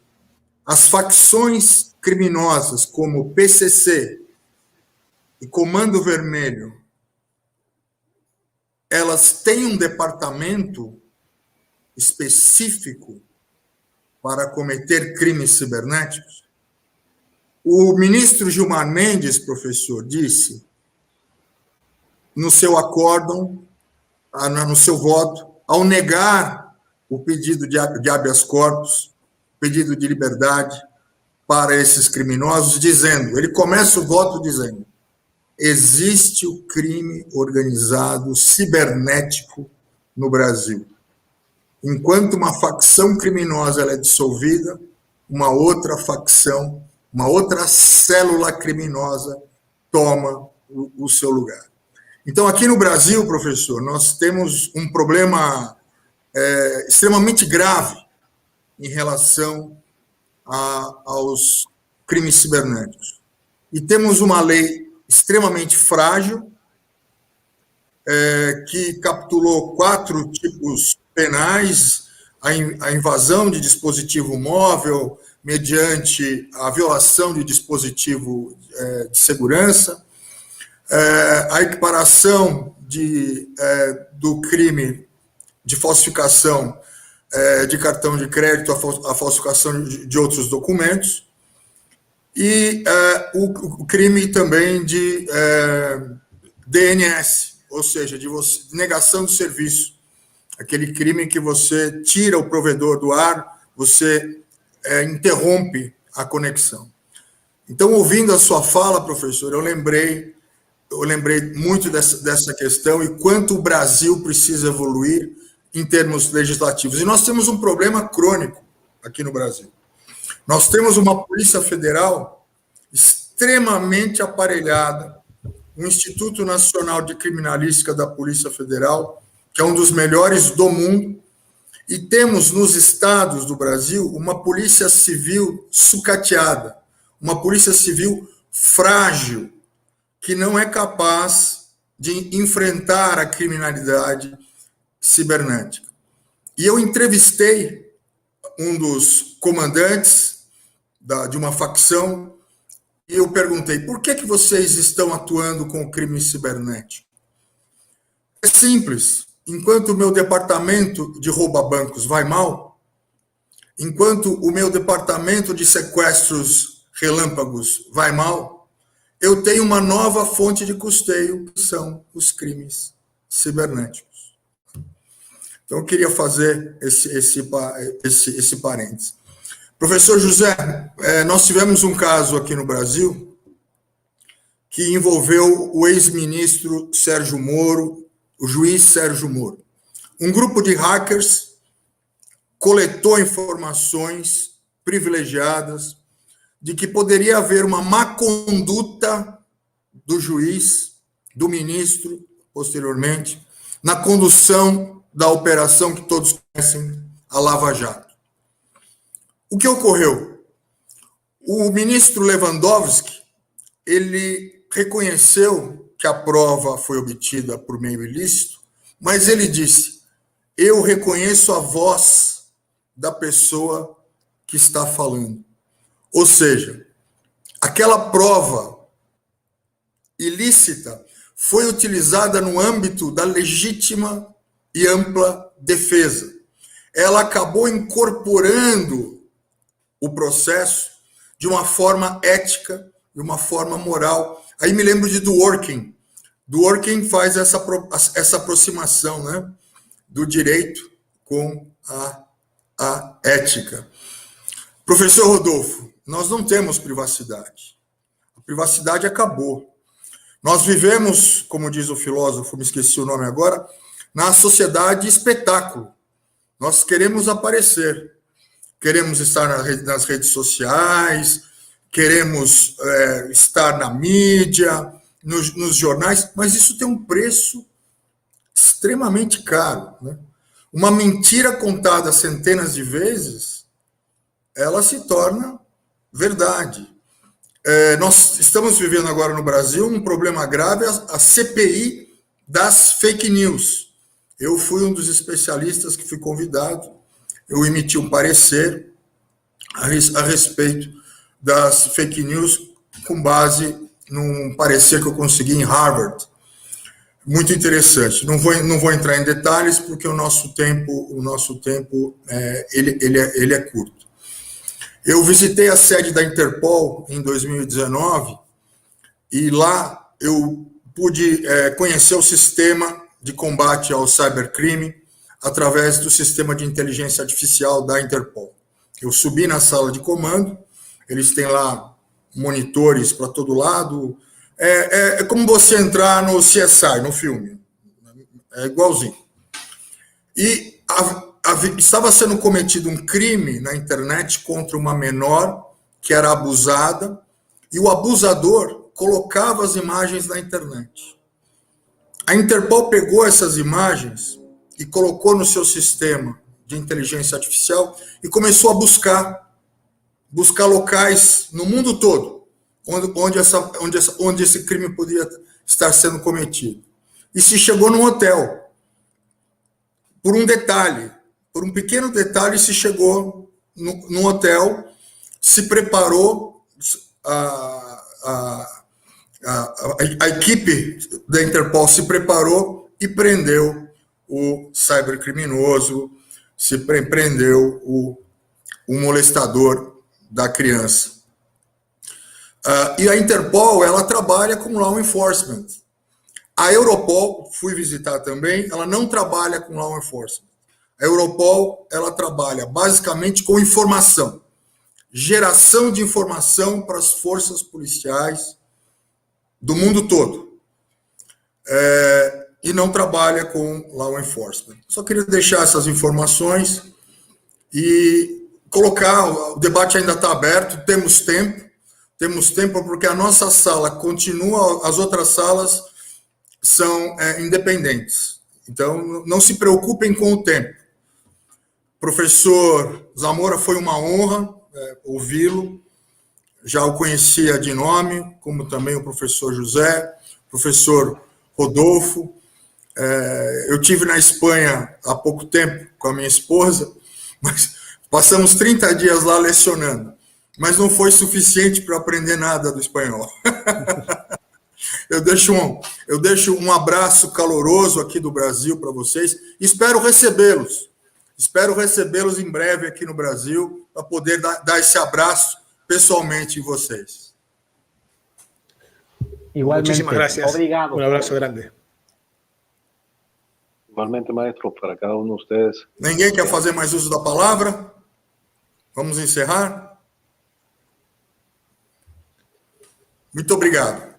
As facções criminosas como PCC e Comando Vermelho elas têm um departamento específico para cometer crimes cibernéticos? O ministro Gilmar Mendes, professor, disse no seu acórdão, no seu voto, ao negar o pedido de habeas corpus, pedido de liberdade para esses criminosos, dizendo, ele começa o voto dizendo, existe o crime organizado cibernético no Brasil. Enquanto uma facção criminosa ela é dissolvida, uma outra facção, uma outra célula criminosa toma o seu lugar. Então, aqui no Brasil, professor, nós temos um problema extremamente grave em relação aos crimes cibernéticos. E temos uma lei extremamente frágil, que capturou 4 tipos penais, a invasão de dispositivo móvel mediante a violação de dispositivo de segurança, a equiparação do crime de falsificação de cartão de crédito, a falsificação de outros documentos, e o crime também de DNS, ou seja, de negação de serviço, aquele crime que você tira o provedor do ar, você interrompe a conexão. Então, ouvindo a sua fala, professor, eu lembrei muito dessa questão e quanto o Brasil precisa evoluir em termos legislativos. E nós temos um problema crônico aqui no Brasil. Nós temos uma Polícia Federal extremamente aparelhada, o Instituto Nacional de Criminalística da Polícia Federal, que é um dos melhores do mundo, e temos nos estados do Brasil uma polícia civil sucateada, uma polícia civil frágil, que não é capaz de enfrentar a criminalidade cibernética. E eu entrevistei um dos comandantes de uma facção e eu perguntei, por que vocês estão atuando com o crime cibernético? É simples. Enquanto o meu departamento de rouba-bancos vai mal, enquanto o meu departamento de sequestros relâmpagos vai mal, eu tenho uma nova fonte de custeio, que são os crimes cibernéticos. Então, eu queria fazer esse parênteses. Professor José, nós tivemos um caso aqui no Brasil que envolveu o ex-ministro Sérgio Moro, o juiz Sérgio Moro. Um grupo de hackers coletou informações privilegiadas de que poderia haver uma má conduta do juiz, do ministro, posteriormente, na condução da operação que todos conhecem, a Lava Jato. O que ocorreu? O ministro Lewandowski, ele reconheceu que a prova foi obtida por meio ilícito, mas ele disse, eu reconheço a voz da pessoa que está falando. Ou seja, aquela prova ilícita foi utilizada no âmbito da legítima e ampla defesa. Ela acabou incorporando o processo de uma forma ética, de uma forma moral. Aí me lembro de Dworkin. Dworkin faz essa aproximação, né, do direito com a ética. Professor Rodolfo, nós não temos privacidade. A privacidade acabou. Nós vivemos, como diz o filósofo, me esqueci o nome agora, na sociedade espetáculo. Nós queremos aparecer, queremos estar nas redes sociais, queremos estar na mídia, nos jornais, mas isso tem um preço extremamente caro, né? Uma mentira contada centenas de vezes, ela se torna verdade. Nós estamos vivendo agora no Brasil um problema grave, a CPI das fake news. Eu fui um dos especialistas que fui convidado, eu emiti um parecer a respeito das fake news com base num parecer que eu consegui em Harvard. muito interessante. Não vou entrar em detalhes porque o nosso tempo ele é curto. Eu visitei a sede da Interpol em 2019 e lá eu pude conhecer o sistema de combate ao cybercrime através do sistema de inteligência artificial da Interpol. Eu subi na sala de comando, eles têm lá monitores para todo lado. É como você entrar no CSI, no filme. É igualzinho. E estava sendo cometido um crime na internet contra uma menor que era abusada, e o abusador colocava as imagens na internet. A Interpol pegou essas imagens e colocou no seu sistema de inteligência artificial e começou a buscar locais no mundo todo onde esse crime podia estar sendo cometido. E se chegou num hotel. Por um pequeno detalhe, se chegou num hotel, se preparou, a equipe da Interpol se preparou e prendeu o cybercriminoso, prendeu o molestador da criança. E a Interpol, ela trabalha com law enforcement. A Europol, fui visitar também, ela não trabalha com law enforcement. A Europol, ela trabalha basicamente com informação, geração de informação para as forças policiais do mundo todo. E não trabalha com law enforcement. Só queria deixar essas informações e colocar, o debate ainda está aberto, temos tempo porque a nossa sala continua, as outras salas são independentes. Então, não se preocupem com o tempo. Professor Zamora, foi uma honra ouvi-lo. Já o conhecia de nome, como também o professor José, professor Rodolfo. Eu tive na Espanha há pouco tempo com a minha esposa, mas passamos 30 dias lá lecionando. Mas não foi suficiente para aprender nada do espanhol. Eu deixo um abraço caloroso aqui do Brasil para vocês. Espero recebê-los. Espero recebê-los em breve aqui no Brasil para poder dar esse abraço pessoalmente em vocês. Igualmente. Muchísimas gracias. Obrigado. Un abrazo grande. Igualmente, maestro, para cada uno de ustedes. Ninguém quer fazer mais uso da palavra? Vamos encerrar? Muito obrigado.